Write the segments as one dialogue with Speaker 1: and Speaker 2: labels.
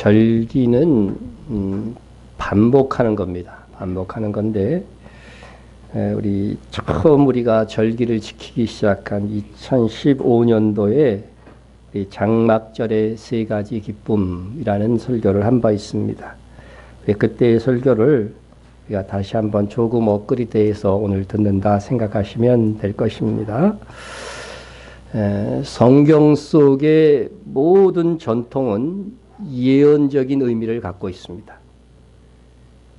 Speaker 1: 절기는 반복하는 겁니다. 반복하는 건데 우리 처음 우리가 절기를 지키기 시작한 2015년도에 장막절의 세 가지 기쁨이라는 설교를 한 바 있습니다. 그때의 설교를 우리가 다시 한번 조금 업그레이드해서 오늘 듣는다 생각하시면 될 것입니다. 성경 속의 모든 전통은 예언적인 의미를 갖고 있습니다.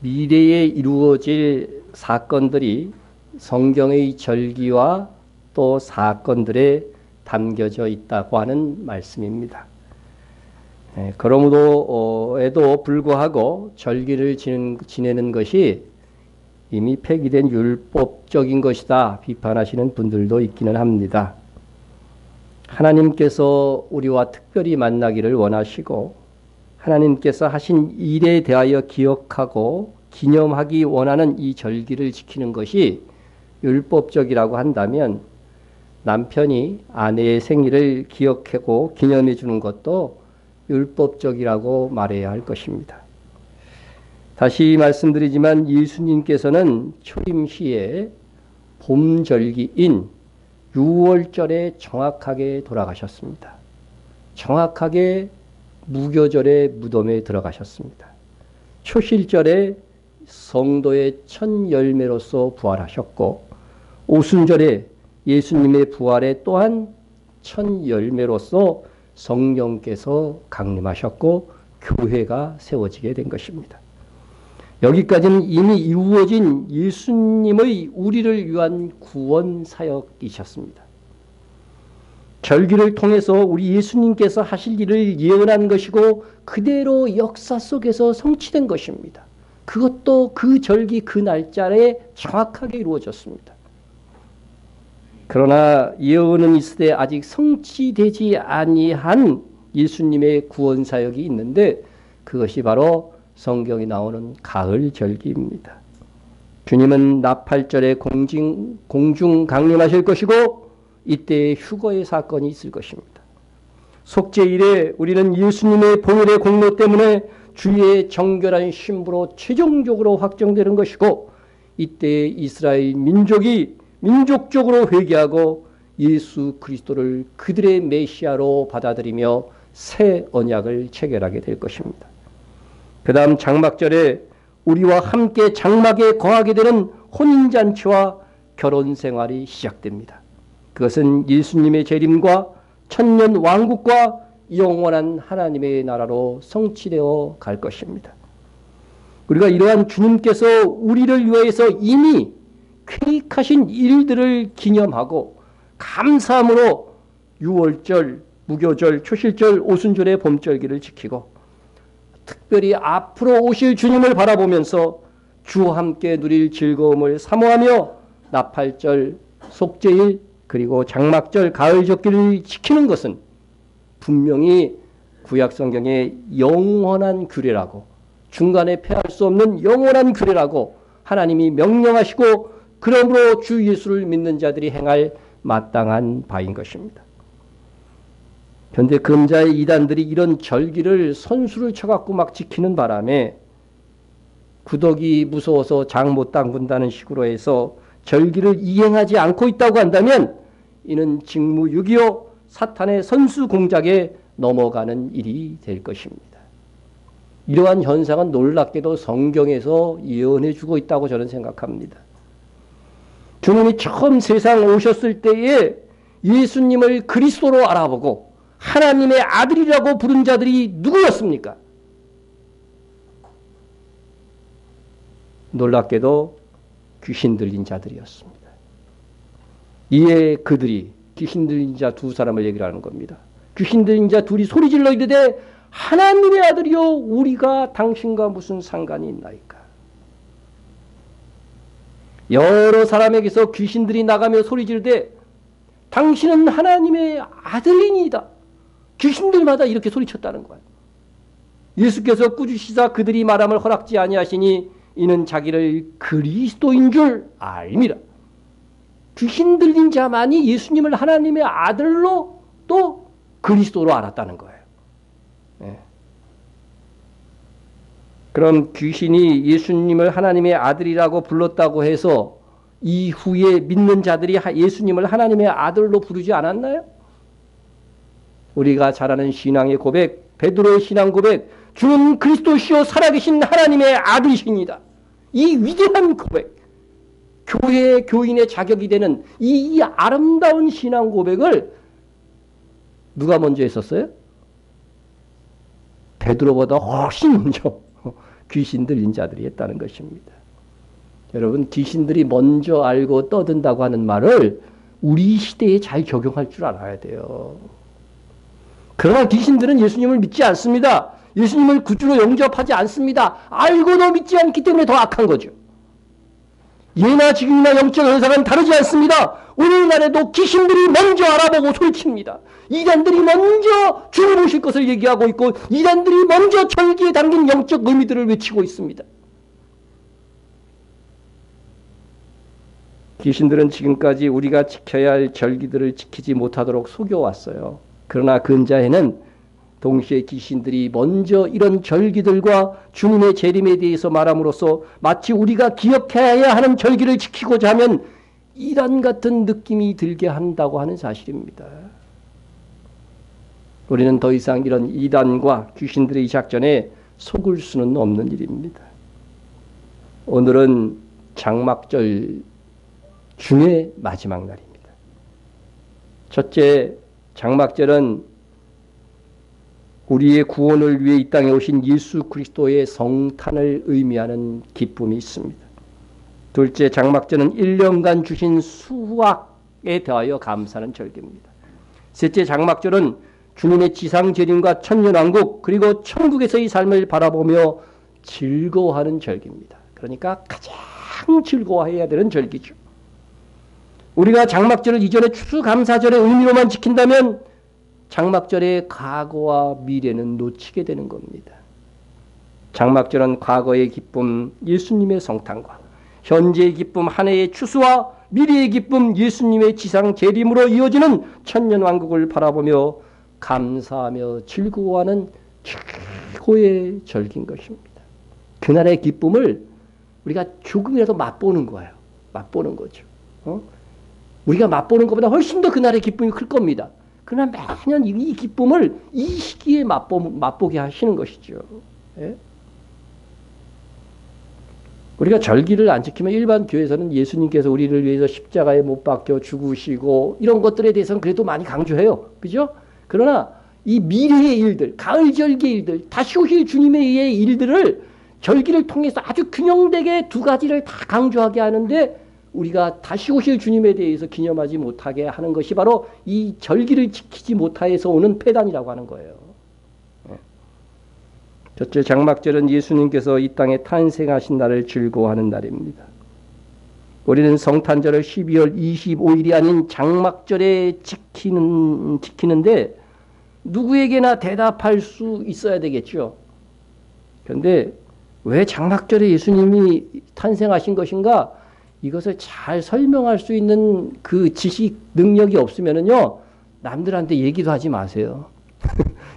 Speaker 1: 미래에 이루어질 사건들이 성경의 절기와 또 사건들에 담겨져 있다고 하는 말씀입니다. 그러므로에도 불구하고 절기를 지내는 것이 이미 폐기된 율법적인 것이다 비판하시는 분들도 있기는 합니다. 하나님께서 우리와 특별히 만나기를 원하시고 하나님께서 하신 일에 대하여 기억하고 기념하기 원하는 이 절기를 지키는 것이 율법적이라고 한다면 남편이 아내의 생일을 기억하고 기념해 주는 것도 율법적이라고 말해야 할 것입니다. 다시 말씀드리지만 예수님께서는 초림시에 봄절기인 6월절에 정확하게 돌아가셨습니다. 정확하게 무교절의 무덤에 들어가셨습니다. 초실절에 성도의 첫 열매로서 부활하셨고 오순절에 예수님의 부활에 또한 첫 열매로서 성령께서 강림하셨고 교회가 세워지게 된 것입니다. 여기까지는 이미 이루어진 예수님의 우리를 위한 구원 사역이셨습니다. 절기를 통해서 우리 예수님께서 하실 일을 예언한 것이고 그대로 역사 속에서 성취된 것입니다. 그것도 그 절기 그 날짜에 정확하게 이루어졌습니다. 그러나 예언은 있으되 아직 성취되지 아니한 예수님의 구원 사역이 있는데 그것이 바로 성경에 나오는 가을 절기입니다. 주님은 나팔절에 공중 강림하실 것이고 이때 휴거의 사건이 있을 것입니다. 속죄일에 우리는 예수님의 보혈의 공로 때문에 주의 정결한 신부로 최종적으로 확정되는 것이고 이때 이스라엘 민족이 민족적으로 회개하고 예수 그리스도를 그들의 메시아로 받아들이며 새 언약을 체결하게 될 것입니다. 그 다음 장막절에 우리와 함께 장막에 거하게 되는 혼인잔치와 결혼생활이 시작됩니다. 그것은 예수님의 재림과 천년 왕국과 영원한 하나님의 나라로 성취되어 갈 것입니다. 우리가 이러한 주님께서 우리를 위해서 이미 계획하신 일들을 기념하고 감사함으로 6월절, 무교절, 초실절, 오순절의 봄절기를 지키고 특별히 앞으로 오실 주님을 바라보면서 주와 함께 누릴 즐거움을 사모하며 나팔절, 속죄일, 그리고 장막절, 가을절기를 지키는 것은 분명히 구약성경의 영원한 규례라고 중간에 패할 수 없는 영원한 규례라고 하나님이 명령하시고 그러므로 주 예수를 믿는 자들이 행할 마땅한 바인 것입니다. 그런데 금자의 이단들이 이런 절기를 선수를 쳐갖고 막 지키는 바람에 구덕이 무서워서 장 못 담근다는 식으로 해서 절기를 이행하지 않고 있다고 한다면 이는 직무유기요 사탄의 선수 공작에 넘어가는 일이 될 것입니다. 이러한 현상은 놀랍게도 성경에서 예언해 주고 있다고 저는 생각합니다. 주님이 처음 세상 오셨을 때에 예수님을 그리스도로 알아보고 하나님의 아들이라고 부른 자들이 누구였습니까? 놀랍게도 귀신 들린 자들이었습니다. 이에 그들이 귀신 들린 자 두 사람을 얘기를 하는 겁니다. 귀신 들린 자 둘이 소리질러 이르되 하나님의 아들이여 우리가 당신과 무슨 상관이 있나이까. 여러 사람에게서 귀신들이 나가며 소리질되 당신은 하나님의 아들이니이다. 귀신들마다 이렇게 소리쳤다는 거예요. 예수께서 꾸짖으시사 그들이 말함을 허락지 아니하시니 이는 자기를 그리스도인 줄 알미라. 귀신 들린 자만이 예수님을 하나님의 아들로 또 그리스도로 알았다는 거예요. 네. 그럼 귀신이 예수님을 하나님의 아들이라고 불렀다고 해서 이후에 믿는 자들이 예수님을 하나님의 아들로 부르지 않았나요? 우리가 잘 아는 신앙의 고백, 베드로의 신앙 고백, 주는 그리스도시요 살아계신 하나님의 아들이십니다. 이 위대한 고백, 교회의 교인의 자격이 되는 이 아름다운 신앙 고백을 누가 먼저 했었어요? 베드로보다 훨씬 먼저 귀신 들린 자들이 했다는 것입니다. 여러분, 귀신들이 먼저 알고 떠든다고 하는 말을 우리 시대에 잘 적용할 줄 알아야 돼요. 그러나 귀신들은 예수님을 믿지 않습니다. 예수님을 구주로 영접하지 않습니다. 알고도 믿지 않기 때문에 더 악한 거죠. 예나 지금이나 영적 현상은 다르지 않습니다. 오늘날에도 귀신들이 먼저 알아보고 소리칩니다. 이단들이 먼저 주를 모실 것을 얘기하고 있고 이단들이 먼저 절기에 담긴 영적 의미들을 외치고 있습니다. 귀신들은 지금까지 우리가 지켜야 할 절기들을 지키지 못하도록 속여왔어요. 그러나 근자에는 동시에 귀신들이 먼저 이런 절기들과 주님의 재림에 대해서 말함으로써 마치 우리가 기억해야 하는 절기를 지키고자 하면 이단 같은 느낌이 들게 한다고 하는 사실입니다. 우리는 더 이상 이런 이단과 귀신들의 작전에 속을 수는 없는 일입니다. 오늘은 장막절 중에 마지막 날입니다. 첫째, 장막절은 우리의 구원을 위해 이 땅에 오신 예수 그리스도의 성탄을 의미하는 기쁨이 있습니다. 둘째, 장막절은 1년간 주신 수확에 대하여 감사하는 절기입니다. 셋째, 장막절은 주님의 지상 재림과 천년왕국 그리고 천국에서의 삶을 바라보며 즐거워하는 절기입니다. 그러니까 가장 즐거워해야 되는 절기죠. 우리가 장막절을 이전에 추수감사절의 의미로만 지킨다면 장막절의 과거와 미래는 놓치게 되는 겁니다. 장막절은 과거의 기쁨 예수님의 성탄과 현재의 기쁨 한 해의 추수와 미래의 기쁨 예수님의 지상 재림으로 이어지는 천년왕국을 바라보며 감사하며 즐거워하는 최고의 절기인 것입니다. 그날의 기쁨을 우리가 조금이라도 맛보는 거예요. 맛보는 거죠. 우리가 맛보는 것보다 훨씬 더 그날의 기쁨이 클 겁니다. 그러나 매년 이 기쁨을 이 시기에 맛보게 하시는 것이죠. 예? 우리가 절기를 안 지키면 일반 교회에서는 예수님께서 우리를 위해서 십자가에 못 박혀 죽으시고 이런 것들에 대해서는 그래도 많이 강조해요. 그죠? 그러나 이 미래의 일들, 가을 절기의 일들, 다시 오실 주님에 의해 일들을 절기를 통해서 아주 균형되게 두 가지를 다 강조하게 하는데 우리가 다시 오실 주님에 대해서 기념하지 못하게 하는 것이 바로 이 절기를 지키지 못하여서 오는 폐단이라고 하는 거예요. 첫째, 장막절은 예수님께서 이 땅에 탄생하신 날을 즐거워하는 날입니다. 우리는 성탄절을 12월 25일이 아닌 장막절에 지키는데 누구에게나 대답할 수 있어야 되겠죠. 그런데 왜 장막절에 예수님이 탄생하신 것인가? 이것을 잘 설명할 수 있는 그 지식 능력이 없으면은요, 남들한테 얘기도 하지 마세요.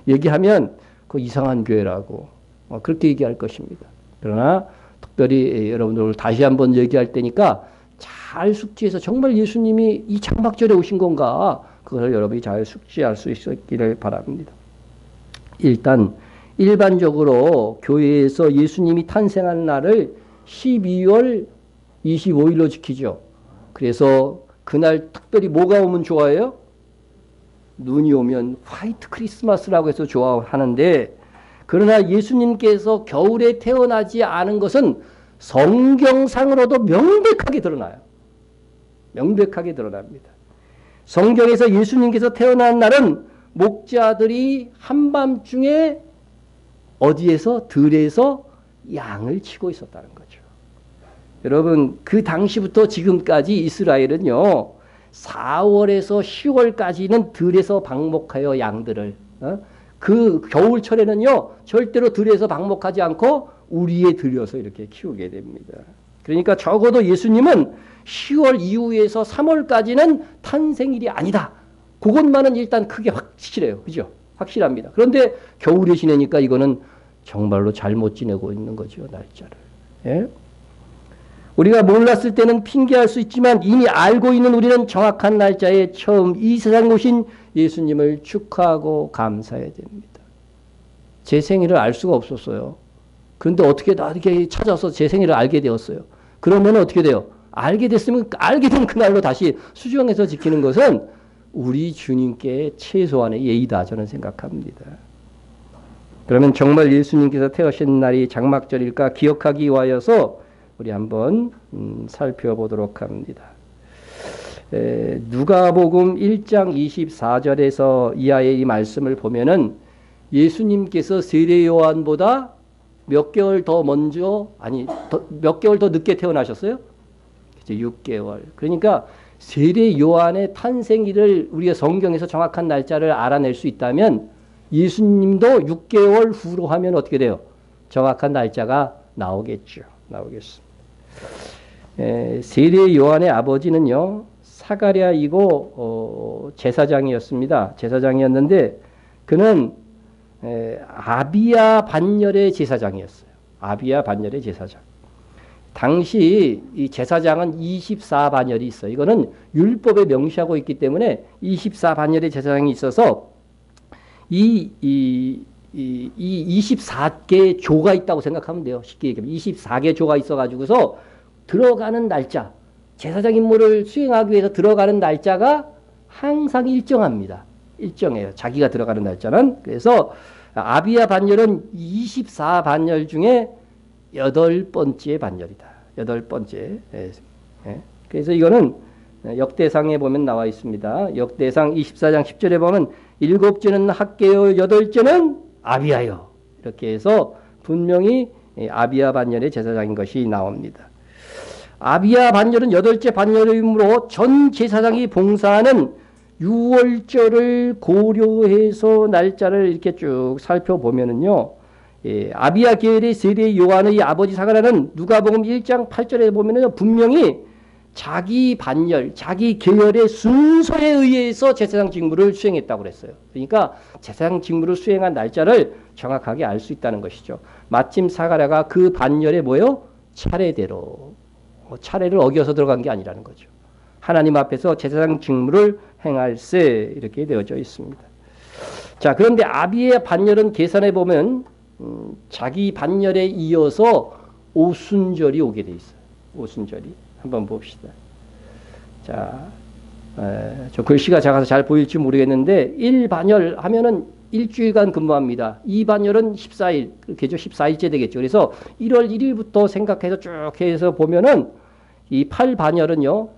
Speaker 1: 얘기하면 그 이상한 교회라고 그렇게 얘기할 것입니다. 그러나 특별히 여러분들 다시 한번 얘기할 때니까 잘 숙지해서 정말 예수님이 이 장막절에 오신 건가 그걸 여러분이 잘 숙지할 수 있기를 바랍니다. 일단 일반적으로 교회에서 예수님이 탄생한 날을 12월 25일로 지키죠. 그래서 그날 특별히 뭐가 오면 좋아해요? 눈이 오면 화이트 크리스마스라고 해서 좋아하는데 그러나 예수님께서 겨울에 태어나지 않은 것은 성경상으로도 명백하게 드러나요. 명백하게 드러납니다. 성경에서 예수님께서 태어난 날은 목자들이 한밤중에 어디에서? 들에서 양을 치고 있었다는 거죠. 여러분, 그 당시부터 지금까지 이스라엘은요, 4월에서 10월까지는 들에서 방목하여 양들을, 그 겨울철에는요, 절대로 들에서 방목하지 않고 우리에 들여서 이렇게 키우게 됩니다. 그러니까 적어도 예수님은 10월 이후에서 3월까지는 탄생일이 아니다. 그것만은 일단 크게 확실해요. 그죠? 확실합니다. 그런데 겨울에 지내니까 이거는 정말로 잘못 지내고 있는 거죠, 날짜를. 예? 우리가 몰랐을 때는 핑계할 수 있지만 이미 알고 있는 우리는 정확한 날짜에 처음 이 세상에 오신 예수님을 축하하고 감사해야 됩니다. 제 생일을 알 수가 없었어요. 그런데 어떻게 이렇게 찾아서 제 생일을 알게 되었어요. 그러면 어떻게 돼요? 알게 됐으면 알게 된 그날로 다시 수정해서 지키는 것은 우리 주님께 최소한의 예의다 저는 생각합니다. 그러면 정말 예수님께서 태어나신 날이 장막절일까 기억하기 위하여서 우리 한번 살펴보도록 합니다. 누가복음 1장 24절에서 이하의 이 말씀을 보면은 예수님께서 세례 요한보다 몇 개월 더 먼저 몇 개월 더 늦게 태어나셨어요? 6개월. 그러니까 세례 요한의 탄생일을 우리가 성경에서 정확한 날짜를 알아낼 수 있다면 예수님도 6개월 후로 하면 어떻게 돼요? 정확한 날짜가 나오겠죠. 나오겠습니다. 세례 요한의 아버지는요, 사가랴이고 제사장이었습니다. 제사장이었는데 그는 아비야 반열의 제사장이었어요. 아비야 반열의 제사장. 당시 이 제사장은 24반열이 있어요. 이거는 율법에 명시하고 있기 때문에 24반열의 제사장이 있어서 이 24개 조가 있다고 생각하면 돼요. 쉽게 얘기하면 24개 조가 있어가지고서 들어가는 날짜, 제사장 임무를 수행하기 위해서 들어가는 날짜가 항상 일정합니다. 일정해요. 자기가 들어가는 날짜는. 그래서 아비야 반열은 24반열 중에 8번째 반열이다. 8번째. 그래서 이거는 역대상에 보면 나와 있습니다. 역대상 24장 10절에 보면 7째는 학개요 8째는 아비야요. 이렇게 해서 분명히 아비야 반열의 제사장인 것이 나옵니다. 아비야 반열은 8째 반열이므로 전 제사장이 봉사하는 6월절을 고려해서 날짜를 이렇게 쭉 살펴보면은요. 아비야 계열의 세례 요한의 아버지 사가랴는 누가복음 1장 8절에 보면은 분명히 자기 반열, 자기 계열의 순서에 의해서 제사장 직무를 수행했다고 그랬어요. 그러니까 제사장 직무를 수행한 날짜를 정확하게 알 수 있다는 것이죠. 마침 사가랴가 그 반열에 뭐예요? 차례대로. 차례를 어겨서 들어간 게 아니라는 거죠. 하나님 앞에서 제사장 직무를 행할세 이렇게 되어져 있습니다. 자, 그런데 아비의 반열은 계산해 보면 자기 반열에 이어서 오순절이 오게 돼 있어요. 오순절이. 한번 봅시다. 자, 저 글씨가 작아서 잘 보일지 모르겠는데 1반열 하면은 일주일간 근무합니다. 2반열은 14일, 그렇게죠. 14일째 되겠죠. 그래서 1월 1일부터 생각해서 쭉 해서 보면은 이 8반열은요.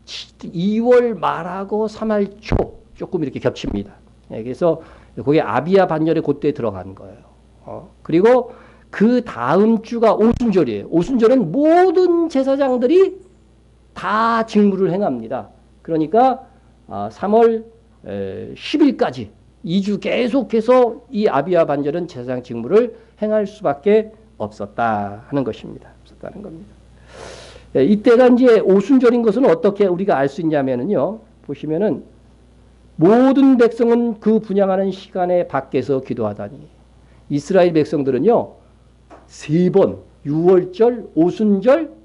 Speaker 1: 2월 말하고 3월 초 조금 이렇게 겹칩니다. 그래서 그게 아비야 반열의 그때 들어간 거예요. 그리고 그 다음 주가 오순절이에요. 오순절은 모든 제사장들이 다 직무를 행합니다. 그러니까 3월 10일까지 2주 계속해서 이 아비야 반절은 제사장 직무를 행할 수밖에 없었다 하는 것입니다. 없었다는 겁니다. 이때가 이제 오순절인 것은 어떻게 우리가 알 수 있냐면요. 보시면은 모든 백성은 그 분향하는 시간에 밖에서 기도하다니. 이스라엘 백성들은요. 3번 6월절, 오순절,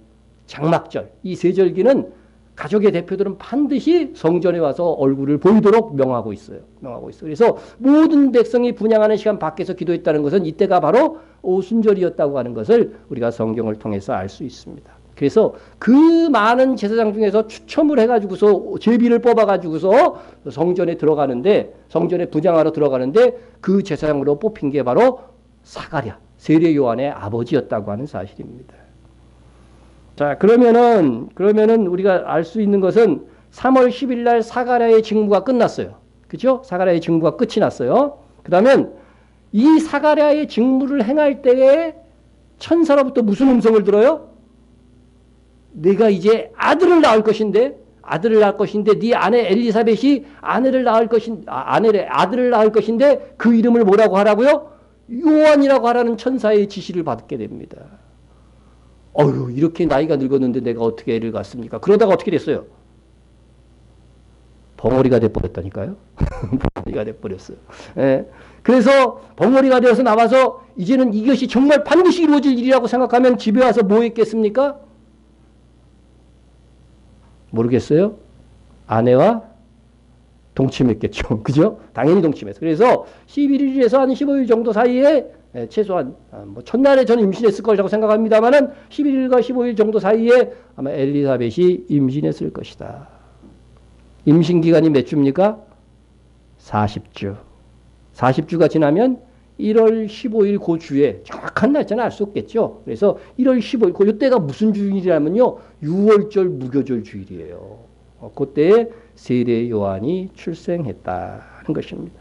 Speaker 1: 장막절 이 세 절기는 가족의 대표들은 반드시 성전에 와서 얼굴을 보이도록 명하고 있어요. 명하고 있어요. 그래서 모든 백성이 분향하는 시간 밖에서 기도했다는 것은 이때가 바로 오순절이었다고 하는 것을 우리가 성경을 통해서 알 수 있습니다. 그래서 그 많은 제사장 중에서 추첨을 해가지고서 제비를 뽑아가지고서 성전에 들어가는데 성전에 분향하러 들어가는데 그 제사장으로 뽑힌 게 바로 사가랴 세례 요한의 아버지였다고 하는 사실입니다. 자, 그러면은 우리가 알 수 있는 것은 3월 10일 날 사가랴의 직무가 끝났어요. 그죠? 사가랴의 직무가 끝이 났어요. 그러면 이 사가랴의 직무를 행할 때에 천사로부터 무슨 음성을 들어요? 내가 이제 아들을 낳을 것인데 네 아내 엘리사벳이 아들을 낳을 것인데 그 이름을 뭐라고 하라고요? 요한이라고 하라는 천사의 지시를 받게 됩니다. 어휴, 이렇게 나이가 늙었는데 내가 어떻게 애를 갖습니까? 그러다가 어떻게 됐어요? 벙어리가 돼버렸다니까요. 벙어리가 돼버렸어요. 예. 그래서 벙어리가 되어서 나와서 이제는 이것이 정말 반드시 이루어질 일이라고 생각하면 집에 와서 뭐 했겠습니까? 모르겠어요? 아내와 동침했겠죠. 그죠? 당연히 동침했어. 그래서 11일에서 한 15일 정도 사이에 최소한 뭐 첫날에 저는 임신했을 거라고 생각합니다만은 11일과 15일 정도 사이에 아마 엘리사벳이 임신했을 것이다. 임신 기간이 몇 주입니까? 40주. 40주가 지나면 1월 15일 그 주에 정확한 날짜는 알 수 없겠죠. 그래서 1월 15일 그때가 무슨 주일이라면요. 6월절 무교절 주일이에요. 그때에 세례 요한이 출생했다는 것입니다.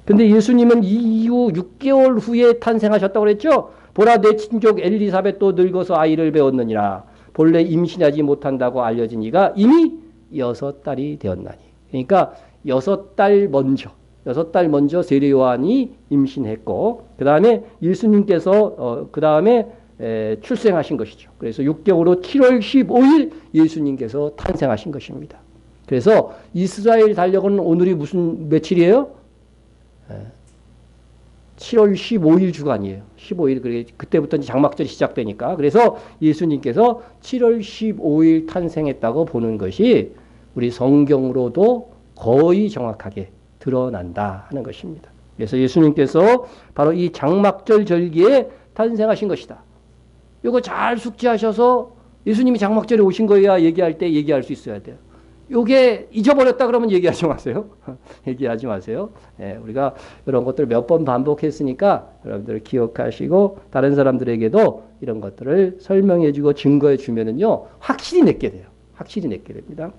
Speaker 1: 근데 예수님은 이 이후 6개월 후에 탄생하셨다고 그랬죠. 보라 내 친족 엘리사벳도 늙어서 아이를 배웠느니라. 본래 임신하지 못한다고 알려진 이가 이미 6달이 되었나니. 그러니까 6달 먼저 세례 요한이 임신했고 그 다음에 예수님께서 그 다음에 출생하신 것이죠. 그래서 6개월 후 7월 15일 예수님께서 탄생하신 것입니다. 그래서 이스라엘 달력은 오늘이 무슨 며칠이에요? 7월 15일 주간이에요. 15일 그때부터 장막절이 시작되니까. 그래서 예수님께서 7월 15일 탄생했다고 보는 것이 우리 성경으로도 거의 정확하게 드러난다 하는 것입니다. 그래서 예수님께서 바로 이 장막절 절기에 탄생하신 것이다. 이거 잘 숙지하셔서 예수님이 장막절에 오신 거야 얘기할 때 얘기할 수 있어야 돼요. 요게 잊어버렸다 그러면 얘기하지 마세요. 얘기하지 마세요. 우리가 이런 것들 몇 번 반복했으니까 여러분들 기억하시고 다른 사람들에게도 이런 것들을 설명해주고 증거해주면은요 확실히 내게 돼요. 확실히 내게 됩니다.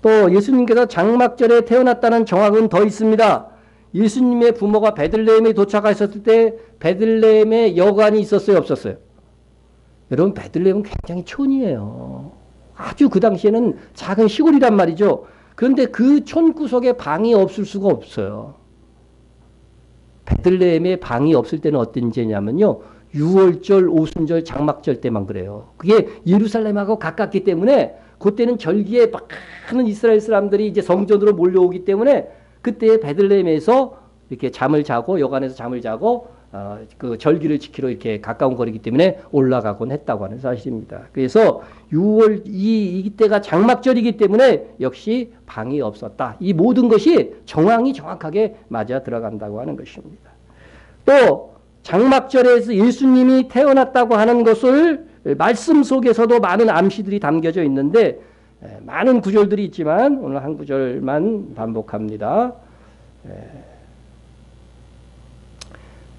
Speaker 1: 또 예수님께서 장막절에 태어났다는 정확은 더 있습니다. 예수님의 부모가 베들레헴에 도착하셨을 때 베들레헴에 여관이 있었어요, 없었어요? 여러분 베들레헴은 굉장히 촌이에요. 아주 그 당시에는 작은 시골이란 말이죠. 그런데 그 촌 구석에 방이 없을 수가 없어요. 베들레헴에 방이 없을 때는 어떤 제냐면요. 6월절, 오순절, 장막절 때만 그래요. 그게 예루살렘하고 가깝기 때문에 그때는 절기에 많은 이스라엘 사람들이 이제 성전으로 몰려오기 때문에 그때 베들레헴에서 이렇게 잠을 자고 여관에서 잠을 자고 그 절기를 지키러 이렇게 가까운 거리기 때문에 올라가곤 했다고 하는 사실입니다. 그래서 6월 이때가 장막절이기 때문에 역시 방이 없었다. 이 모든 것이 정확하게 맞아 들어간다고 하는 것입니다. 또 장막절에서 예수님이 태어났다고 하는 것을 말씀 속에서도 많은 암시들이 담겨져 있는데 많은 구절들이 있지만 오늘 한 구절만 반복합니다.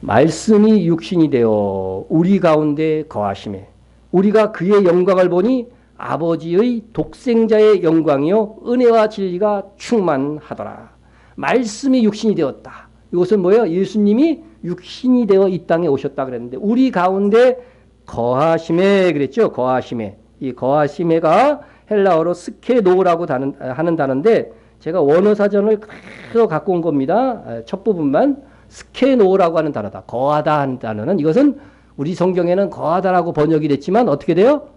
Speaker 1: 말씀이 육신이 되어 우리 가운데 거하심에 우리가 그의 영광을 보니 아버지의 독생자의 영광이요 은혜와 진리가 충만하더라. 말씀이 육신이 되었다. 이것은 뭐예요? 예수님이 육신이 되어 이 땅에 오셨다 그랬는데 우리 가운데 거하심에 그랬죠. 거하심에. 이 거하심에가 헬라어로 스케노라고 하는 단어인데 제가 원어 사전을 그대로 갖고 온 겁니다. 첫 부분만 스케노라고 하는 단어다. 거하다 하는 단어는 이것은 우리 성경에는 거하다라고 번역이 됐지만 어떻게 돼요?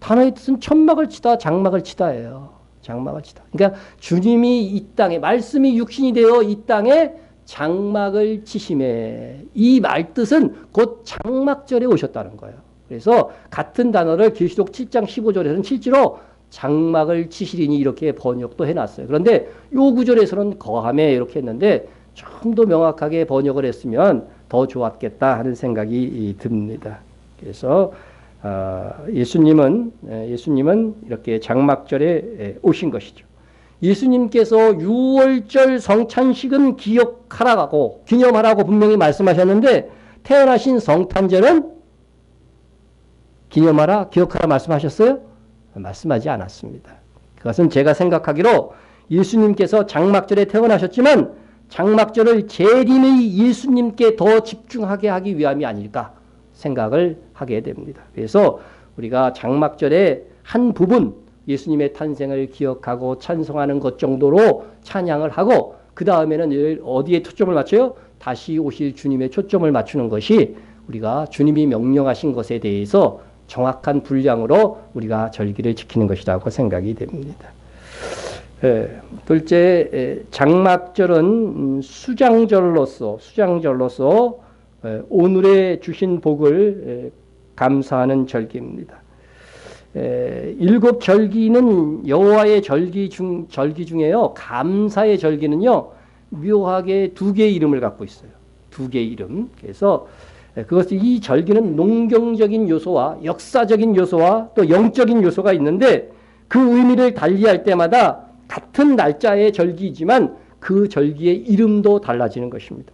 Speaker 1: 단어의 뜻은 천막을 치다, 장막을 치다예요. 장막을 치다. 그러니까 주님이 이 땅에 말씀이 육신이 되어 이 땅에 장막을 치심에 이 말뜻은 곧 장막절에 오셨다는 거예요. 그래서 같은 단어를 계시록 7장 15절에서는 실제로 장막을 치시리니 이렇게 번역도 해놨어요. 그런데 요 구절에서는 거함에 이렇게 했는데 좀 더 명확하게 번역을 했으면 더 좋았겠다 하는 생각이 듭니다. 그래서 예수님은 이렇게 장막절에 오신 것이죠. 예수님께서 6월절 성찬식은 기념하라고 분명히 말씀하셨는데 태어나신 성탄절은 기억하라 말씀하셨어요? 말씀하지 않았습니다. 그것은 제가 생각하기로 예수님께서 장막절에 태어나셨지만 장막절을 재림의 예수님께 더 집중하게 하기 위함이 아닐까 생각을 하게 됩니다. 그래서 우리가 장막절의 한 부분 예수님의 탄생을 기억하고 찬송하는 것 정도로 찬양을 하고 그 다음에는 어디에 초점을 맞춰요? 다시 오실 주님의 초점을 맞추는 것이 우리가 주님이 명령하신 것에 대해서 정확한 분량으로 우리가 절기를 지키는 것이라고 생각이 됩니다. 둘째, 장막절은 수장절로서 오늘의 주신 복을 감사하는 절기입니다. 일곱 절기는 여호와의 절기 중에요. 감사의 절기는요, 묘하게 두 개의 이름을 갖고 있어요. 두 개의 이름. 그래서 이 절기는 농경적인 요소와 역사적인 요소와 또 영적인 요소가 있는데 그 의미를 달리할 때마다 같은 날짜의 절기이지만 그 절기의 이름도 달라지는 것입니다.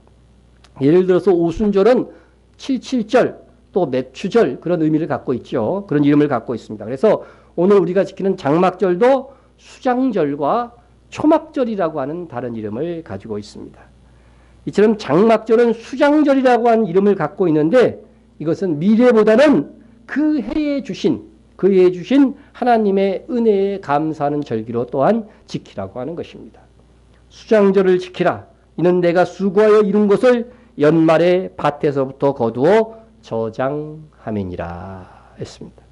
Speaker 1: 예를 들어서 오순절은 77절, 또 맵추절 그런 의미를 갖고 있죠. 그런 이름을 갖고 있습니다. 그래서 오늘 우리가 지키는 장막절도 수장절과 초막절이라고 하는 다른 이름을 가지고 있습니다. 이처럼 장막절은 수장절이라고 하는 이름을 갖고 있는데 이것은 미래보다는 그 해에 주신 하나님의 은혜에 감사하는 절기로 또한 지키라고 하는 것입니다. 수장절을 지키라. 이는 내가 수고하여 이룬 것을 연말에 밭에서부터 거두어 저장함이니라 했습니다.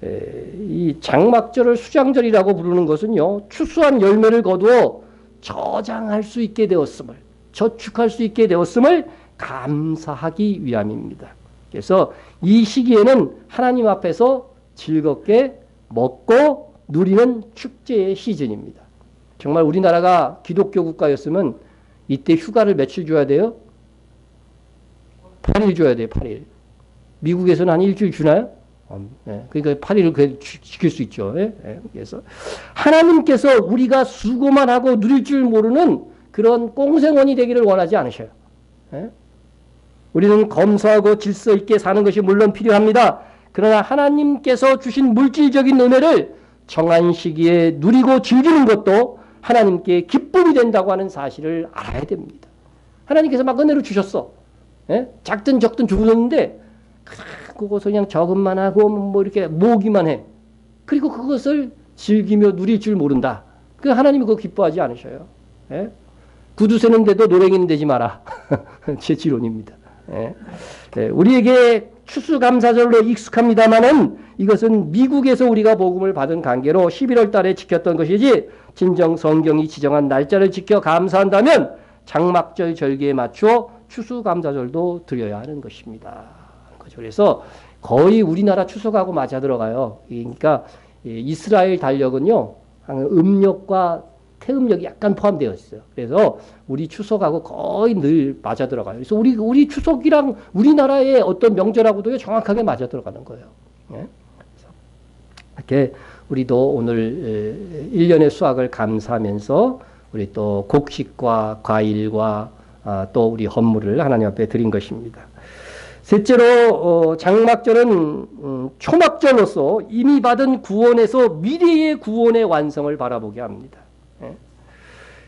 Speaker 1: 이 장막절을 수장절이라고 부르는 것은요, 추수한 열매를 거두어 저장할 수 있게 되었음을, 저축할 수 있게 되었음을 감사하기 위함입니다. 그래서 이 시기에는 하나님 앞에서 즐겁게 먹고 누리는 축제의 시즌입니다. 정말 우리나라가 기독교 국가였으면 이때 휴가를 며칠 줘야 돼요? 8일 줘야 돼요. 8일. 미국에서는 한 일주일 주나요? 그러니까 8일을 지킬 수 있죠. 그래서 하나님께서 우리가 수고만 하고 누릴 줄 모르는 그런 꽁생원이 되기를 원하지 않으셔요. 우리는 검소하고 질서 있게 사는 것이 물론 필요합니다. 그러나 하나님께서 주신 물질적인 은혜를 정한 시기에 누리고 즐기는 것도 하나님께 기쁨이 된다고 하는 사실을 알아야 됩니다. 하나님께서 막 은혜를 주셨어. 작든 적든 주셨는데 그것을 그냥 적응만 하고 뭐 이렇게 모으기만 해. 그리고 그것을 즐기며 누릴 줄 모른다. 그 하나님이 그거 기뻐하지 않으셔요. 구두 세는데도 노랭이는 되지 마라. 제 지론입니다. 우리에게 추수감사절로 익숙합니다마는 이것은 미국에서 우리가 복음을 받은 관계로 11월 달에 지켰던 것이지 진정 성경이 지정한 날짜를 지켜 감사한다면 장막절 절기에 맞추어 추수감사절도 드려야 하는 것입니다. 그래서 거의 우리나라 추석하고 맞아 들어가요. 그러니까 이스라엘 달력은요, 음력과 태음력이 약간 포함되어 있어요. 그래서 우리 추석하고 거의 늘 맞아 들어가요. 그래서 우리 추석이랑 우리나라의 어떤 명절하고도 정확하게 맞아 들어가는 거예요. 이렇게 우리도 오늘 1년의 수확을 감사하면서 우리 또 곡식과 과일과 또 우리 헌물을 하나님 앞에 드린 것입니다. 셋째로 장막절은 초막절로서 이미 받은 구원에서 미래의 구원의 완성을 바라보게 합니다.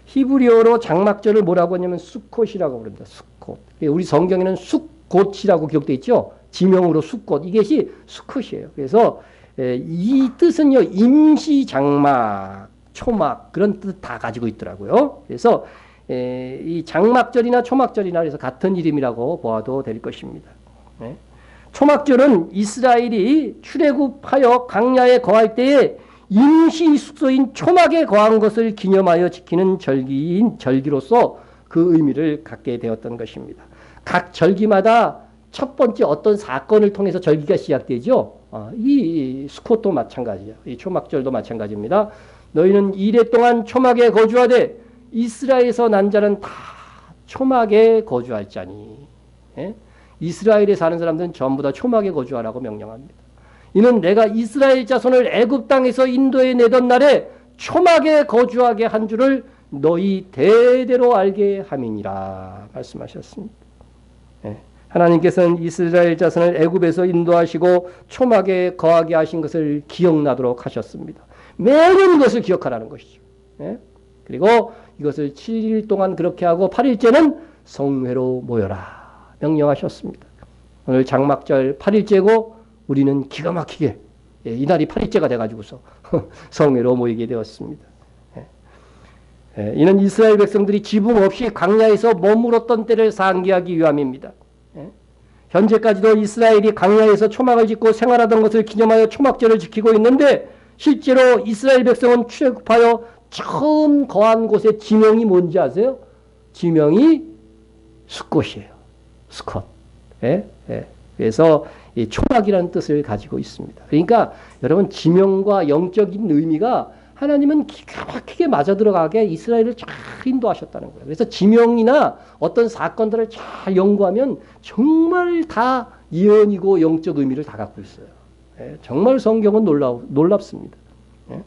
Speaker 1: 히브리어로 장막절을 뭐라고 하냐면 수콧이라고 부릅니다. 수콧. 우리 성경에는 숫꽃이라고 기록되어 있죠. 지명으로 수꽃. 이것이 수콧이에요. 그래서 이 뜻은요, 임시 장막, 초막 그런 뜻 다 가지고 있더라고요. 그래서 이 장막절이나 초막절이나 그래서 같은 이름이라고 보아도 될 것입니다. 초막절은 이스라엘이 출애굽하여 광야에 거할 때에 임시 숙소인 초막에 거한 것을 기념하여 지키는 절기로서 그 의미를 갖게 되었던 것입니다. 각 절기마다 첫 번째 어떤 사건을 통해서 절기가 시작되죠. 이 수콧도 마찬가지예요. 이 초막절도 마찬가지입니다. 너희는 이래 동안 초막에 거주하되 이스라엘에서 난 자는 다 초막에 거주할 자니. 이스라엘에 사는 사람들은 전부 다 초막에 거주하라고 명령합니다. 이는 내가 이스라엘 자손을 애굽 땅에서 인도해 내던 날에 초막에 거주하게 한 줄을 너희 대대로 알게 함이니라 말씀하셨습니다. 하나님께서는 이스라엘 자손을 애굽에서 인도하시고 초막에 거하게 하신 것을 기억나도록 하셨습니다. 매년 이것을 기억하라는 것이죠. 그리고 이것을 7일 동안 그렇게 하고 8일째는 성회로 모여라 명령하셨습니다. 오늘 장막절 8일째고 우리는 기가 막히게 이날이 8일째가 돼가지고서 성회로 모이게 되었습니다. 이는 이스라엘 백성들이 지붕 없이 광야에서 머물었던 때를 상기하기 위함입니다. 현재까지도 이스라엘이 광야에서 초막을 짓고 생활하던 것을 기념하여 초막절을 지키고 있는데 실제로 이스라엘 백성은 출애굽하여 처음 거한 곳의 지명이 뭔지 아세요? 지명이 숫곳이에요. 수컷. 예? 예. 그래서 이 초막이라는 뜻을 가지고 있습니다. 그러니까 여러분, 지명과 영적인 의미가 하나님은 기가 막히게 맞아 들어가게 이스라엘을 잘 인도하셨다는 거예요. 그래서 지명이나 어떤 사건들을 잘 연구하면 정말 다 예언이고 영적 의미를 다 갖고 있어요. 예, 정말 성경은 놀랍습니다. 예?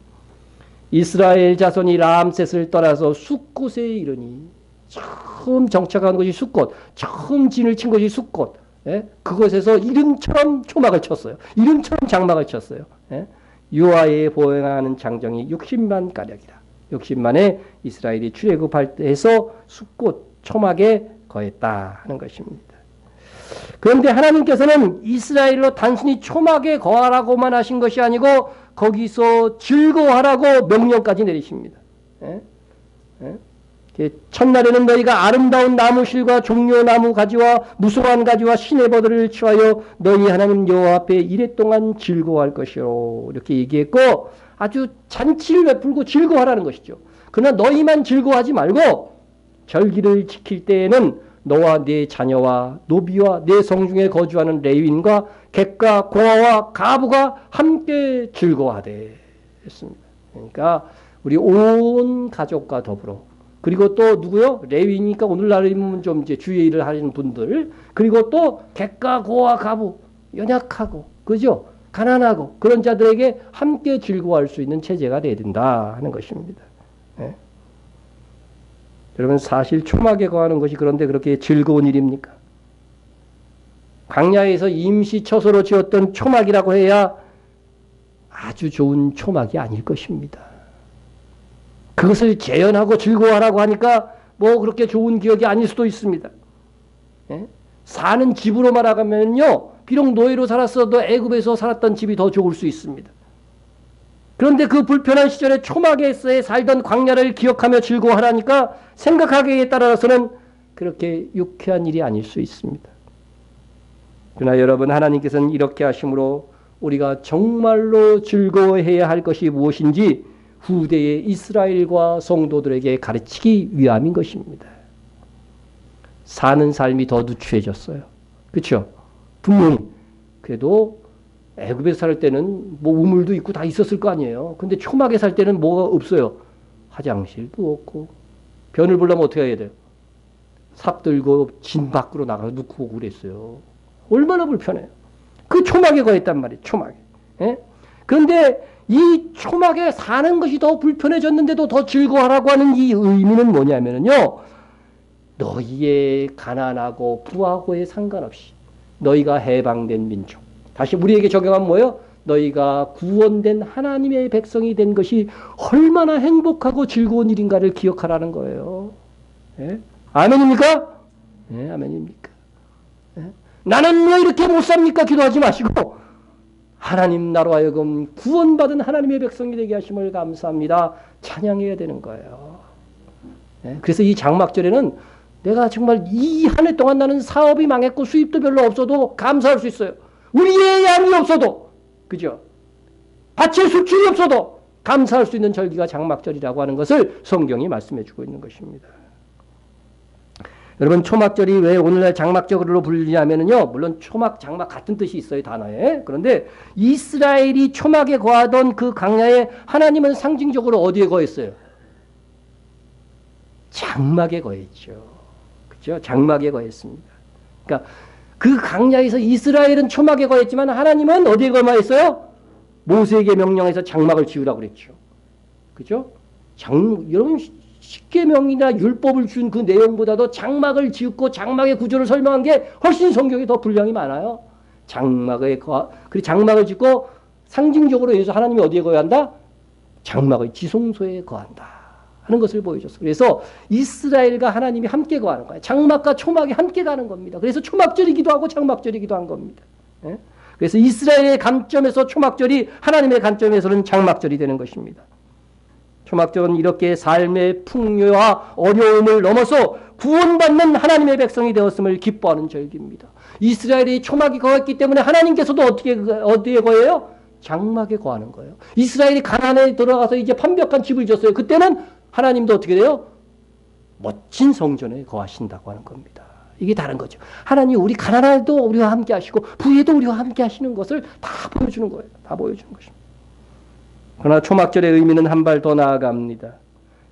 Speaker 1: 이스라엘 자손이 람셋을 떠나서 숫곳에 이르니, 처음 정착한 것이 숫곳, 처음 진을 친 것이 숫곳. 예? 그곳에서 이름처럼 초막을 쳤어요. 이름처럼 장막을 쳤어요. 예? 유아에 보행하는 장정이 60만 가량이라. 60만에 이스라엘이 출애굽할 때에서 숫곳 초막에 거했다 하는 것입니다. 그런데 하나님께서는 이스라엘로 단순히 초막에 거하라고만 하신 것이 아니고 거기서 즐거워하라고 명령까지 내리십니다. 예? 예? 첫날에는 너희가 아름다운 나무실과 종려나무 가지와 무성한 가지와 시내버들을 취하여 너희 하나님 여호와 앞에 이랫동안 즐거워할 것이요. 이렇게 얘기했고 아주 잔치를 베풀고 즐거워하라는 것이죠. 그러나 너희만 즐거워하지 말고 절기를 지킬 때에는 너와 네 자녀와 노비와 네 성중에 거주하는 레위인과 객과 고아와 가부가 함께 즐거워하되 했습니다. 그러니까 우리 온 가족과 더불어 그리고 또 누구요? 레위니까 오늘날이면 좀 이제 주의 일을 하시는 분들, 그리고 또 객과 고아 가부, 연약하고, 그죠? 가난하고 그런 자들에게 함께 즐거워할 수 있는 체제가 돼야 된다 하는 것입니다. 네. 여러분, 사실 초막에 거하는 것이 그런데 그렇게 즐거운 일입니까? 광야에서 임시 처소로 지었던 초막이라고 해야 아주 좋은 초막이 아닐 것입니다. 그것을 재현하고 즐거워하라고 하니까 뭐 그렇게 좋은 기억이 아닐 수도 있습니다. 예? 사는 집으로 말하면요, 비록 노예로 살았어도 애굽에서 살았던 집이 더 좋을 수 있습니다. 그런데 그 불편한 시절에 초막에서의 살던 광야를 기억하며 즐거워하라니까 생각하기에 따라서는 그렇게 유쾌한 일이 아닐 수 있습니다. 그러나 여러분, 하나님께서는 이렇게 하심으로 우리가 정말로 즐거워해야 할 것이 무엇인지 후대의 이스라엘과 성도들에게 가르치기 위함인 것입니다. 사는 삶이 더 누추해졌어요. 그렇죠? 분명히. 그래도 애굽에 살 때는 뭐 우물도 있고 다 있었을 거 아니에요. 근데 초막에 살 때는 뭐가 없어요. 화장실도 없고. 변을 보려면 어떻게 해야 돼요? 삽 들고 진 밖으로 나가서 놓고 오고 그랬어요. 얼마나 불편해요. 그 초막에 거했단 말이에요. 초막에. 예? 그런데 이 초막에 사는 것이 더 불편해졌는데도 더 즐거워하라고 하는 이 의미는 뭐냐면요, 너희의 가난하고 부하고에 상관없이 너희가 해방된 민족, 다시 우리에게 적용하면 뭐예요? 너희가 구원된 하나님의 백성이 된 것이 얼마나 행복하고 즐거운 일인가를 기억하라는 거예요. 예? 아멘입니까? 예, 아멘입니까? 예? 나는 왜 이렇게 못 삽니까? 기도하지 마시고 하나님 나로 하여금 구원받은 하나님의 백성이 되게 하심을 감사합니다. 찬양해야 되는 거예요. 네? 그래서 이 장막절에는 내가 정말 이 한 해 동안 나는 사업이 망했고 수입도 별로 없어도 감사할 수 있어요. 우리의 양이 없어도, 그죠? 밭에 수출이 없어도 감사할 수 있는 절기가 장막절이라고 하는 것을 성경이 말씀해 주고 있는 것입니다. 여러분, 초막절이 왜 오늘날 장막절로 불리냐면요, 물론 초막, 장막 같은 뜻이 있어요, 단어에. 그런데 이스라엘이 초막에 거하던 그 광야에 하나님은 상징적으로 어디에 거했어요? 장막에 거했죠. 그죠? 장막에 거했습니다. 그러니까 그 광야에서 이스라엘은 초막에 거했지만 하나님은 어디에 거했어요? 모세에게 명령해서 장막을 지으라고 그랬죠. 그죠? 여러분, 십계명이나 율법을 준 그 내용보다도 장막을 지었고 장막의 구조를 설명한 게 훨씬 성경에 더 분량이 많아요. 그리고 장막을 짓고 상징적으로 여기서 하나님이 어디에 거해야 한다? 장막의 지성소에 거한다 하는 것을 보여줬어요. 그래서 이스라엘과 하나님이 함께 거하는 거예요. 장막과 초막이 함께 가는 겁니다. 그래서 초막절이기도 하고 장막절이기도 한 겁니다. 예? 그래서 이스라엘의 관점에서 초막절이, 하나님의 관점에서는 장막절이 되는 것입니다. 초막절은 이렇게 삶의 풍요와 어려움을 넘어서 구원받는 하나님의 백성이 되었음을 기뻐하는 절기입니다. 이스라엘이 초막이 거했기 때문에 하나님께서도 어디에 거해요? 장막에 거하는 거예요. 이스라엘이 가나안에 들어가서 이제 완벽한 집을 졌어요. 그때는 하나님도 어떻게 돼요? 멋진 성전에 거하신다고 하는 겁니다. 이게 다른 거죠. 하나님 우리 가난할도 우리와 함께 하시고 부에도 우리와 함께 하시는 것을 다 보여주는 거예요. 다 보여주는 것입니다. 그러나 초막절의 의미는 한 발 더 나아갑니다.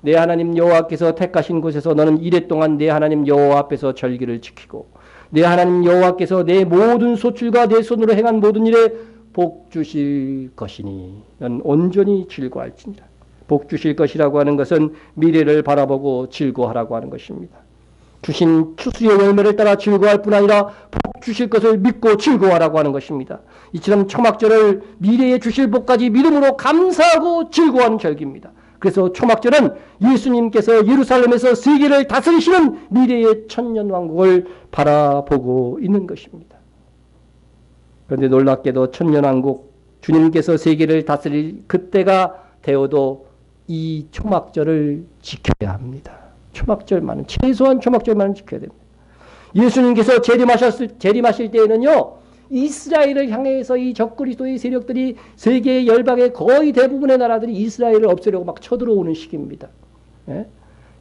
Speaker 1: 내 하나님 여호와께서 택하신 곳에서 너는 이래 동안 내 하나님 여호와 앞에서 절기를 지키고 내 하나님 여호와께서 내 모든 소출과 내 손으로 행한 모든 일에 복 주실 것이니 너는 온전히 즐거워할지니라. 복 주실 것이라고 하는 것은 미래를 바라보고 즐거워하라고 하는 것입니다. 주신 추수의 열매를 따라 즐거워할 뿐 아니라 복 주실 것을 믿고 즐거워하라고 하는 것입니다. 이처럼 초막절을 미래에 주실 복까지 믿음으로 감사하고 즐거워하는 절기입니다. 그래서 초막절은 예수님께서 예루살렘에서 세계를 다스리시는 미래의 천년왕국을 바라보고 있는 것입니다. 그런데 놀랍게도 천년왕국 주님께서 세계를 다스릴 그때가 되어도 이 초막절을 지켜야 합니다. 초막절만은 최소한 초막절만은 지켜야 됩니다. 예수님께서 재림하실 때에는요. 이스라엘을 향해서 이 적그리스도의 세력들이 세계 열방의 거의 대부분의 나라들이 이스라엘을 없애려고 막 쳐들어오는 시기입니다. 예?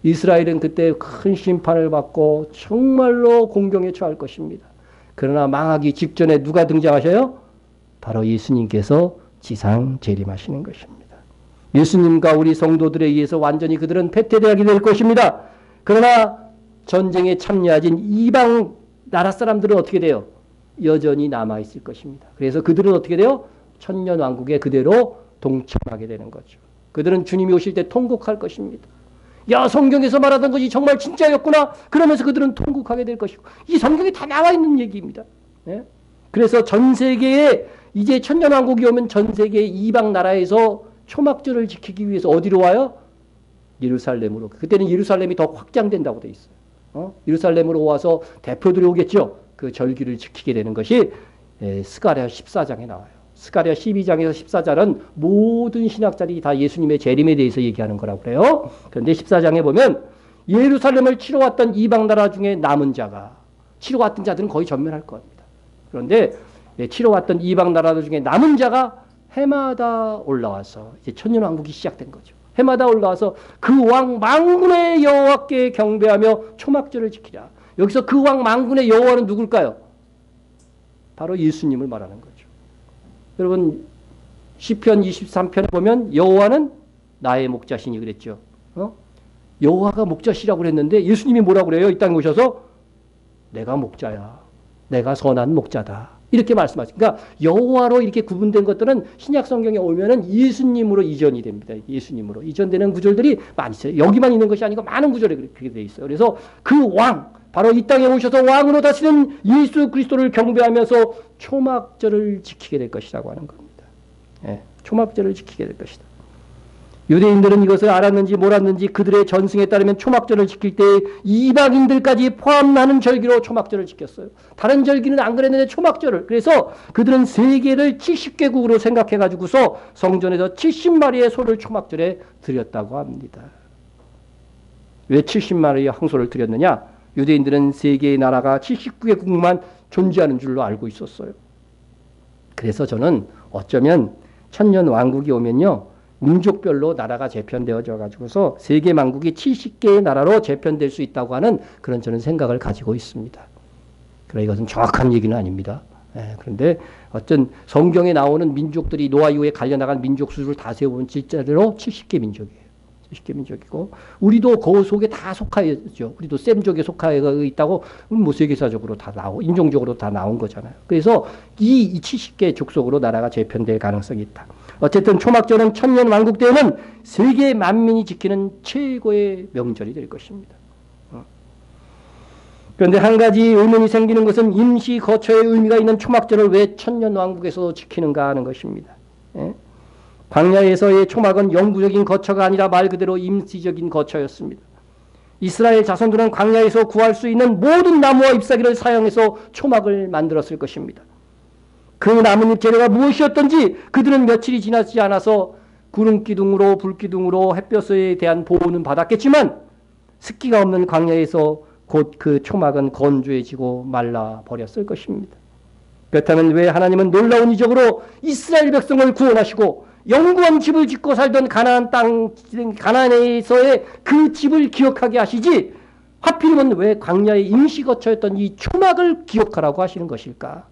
Speaker 1: 이스라엘은 그때 큰 심판을 받고 정말로 공경에 처할 것입니다. 그러나 망하기 직전에 누가 등장하셔요? 바로 예수님께서 지상 재림하시는 것입니다. 예수님과 우리 성도들에 의해서 완전히 그들은 패퇴되게 될 것입니다. 그러나 전쟁에 참여하진 이방 나라 사람들은 어떻게 돼요? 여전히 남아있을 것입니다. 그래서 그들은 어떻게 돼요? 천년왕국에 그대로 동참하게 되는 거죠. 그들은 주님이 오실 때 통곡할 것입니다. 야, 성경에서 말하던 것이 정말 진짜였구나. 그러면서 그들은 통곡하게 될 것이고, 이 성경에 다 나와 있는 얘기입니다. 예? 그래서 전 세계에 이제 천년왕국이 오면 전 세계 이방 나라에서 초막절을 지키기 위해서 어디로 와요? 예루살렘으로. 그때는 예루살렘이 더 확장된다고 돼 있어요. 예루살렘으로 와서 대표들이 오겠죠. 그 절기를 지키게 되는 것이 스가랴 14장에 나와요. 스가랴 12장에서 14장은 모든 신학자들이 다 예수님의 재림에 대해서 얘기하는 거라고 그래요. 그런데 14장에 보면 예루살렘을 치러 왔던 이방 나라 중에 남은 자가 치러 왔던 자들은 거의 전멸할 겁니다. 그런데 치러 왔던 이방 나라들 중에 남은 자가 해마다 올라와서 이제 천년왕국이 시작된 거죠. 해마다 올라와서 그 왕 만군의 여호와께 경배하며 초막절을 지키라. 여기서 그 왕 만군의 여호와는 누굴까요? 바로 예수님을 말하는 거죠. 여러분 시편 23편에 보면 여호와는 나의 목자시니 그랬죠. 여호와가 목자시라고 그랬는데 예수님이 뭐라고 그래요? 이 땅에 오셔서 내가 목자야. 내가 선한 목자다. 이렇게 말씀하십니다. 그러니까 여호와로 이렇게 구분된 것들은 신약 성경에 오면은 예수님으로 이전이 됩니다. 예수님으로 이전되는 구절들이 많이 있어요. 여기만 있는 것이 아니고 많은 구절에 그렇게 돼 있어요. 그래서 그 왕, 바로 이 땅에 오셔서 왕으로 다스리는 예수 그리스도를 경배하면서 초막절을 지키게 될 것이라고 하는 겁니다. 예, 초막절을 지키게 될 것이다. 유대인들은 이것을 알았는지 몰랐는지 그들의 전승에 따르면 초막절을 지킬 때 이방인들까지 포함하는 절기로 초막절을 지켰어요. 다른 절기는 안 그랬는데 초막절을. 그래서 그들은 세계를 70개국으로 생각해가지고서 성전에서 70마리의 소를 초막절에 드렸다고 합니다. 왜 70마리의 항소를 드렸느냐? 유대인들은 세계의 나라가 79개국만 존재하는 줄로 알고 있었어요. 그래서 저는 어쩌면 천년 왕국이 오면요. 민족별로 나라가 재편되어져 가지고서 세계 만국이 70개의 나라로 재편될 수 있다고 하는 그런 저는 생각을 가지고 있습니다. 그러나 이것은 정확한 얘기는 아닙니다. 그런데 어떤 성경에 나오는 민족들이 노아 이후에 갈려나간 민족 수를 다 세워본 실제로 70개 민족이에요. 70개 민족이고 우리도 그 속에 다 속하였죠. 우리도 셈족에 속하여 있다고 뭐 세계사적으로 다 나오고 인종적으로 다 나온 거잖아요. 그래서 이 70개 족속으로 나라가 재편될 가능성이 있다. 어쨌든 초막절은 천년 왕국 때에는 세계 만민이 지키는 최고의 명절이 될 것입니다. 그런데 한 가지 의문이 생기는 것은 임시 거처의 의미가 있는 초막절을 왜 천년 왕국에서 지키는가 하는 것입니다. 광야에서의 초막은 영구적인 거처가 아니라 말 그대로 임시적인 거처였습니다. 이스라엘 자손들은 광야에서 구할 수 있는 모든 나무와 잎사귀를 사용해서 초막을 만들었을 것입니다. 그 나뭇잎 재료가 무엇이었던지 그들은 며칠이 지나지 않아서 구름기둥으로 불기둥으로 햇볕에 대한 보호는 받았겠지만 습기가 없는 광야에서 곧 그 초막은 건조해지고 말라 버렸을 것입니다. 그렇다면 왜 하나님은 놀라운 이적으로 이스라엘 백성을 구원하시고 영구한 집을 짓고 살던 가나안 땅, 가나안에서의 그 집을 기억하게 하시지 하필이면 왜 광야에 임시 거처였던 이 초막을 기억하라고 하시는 것일까?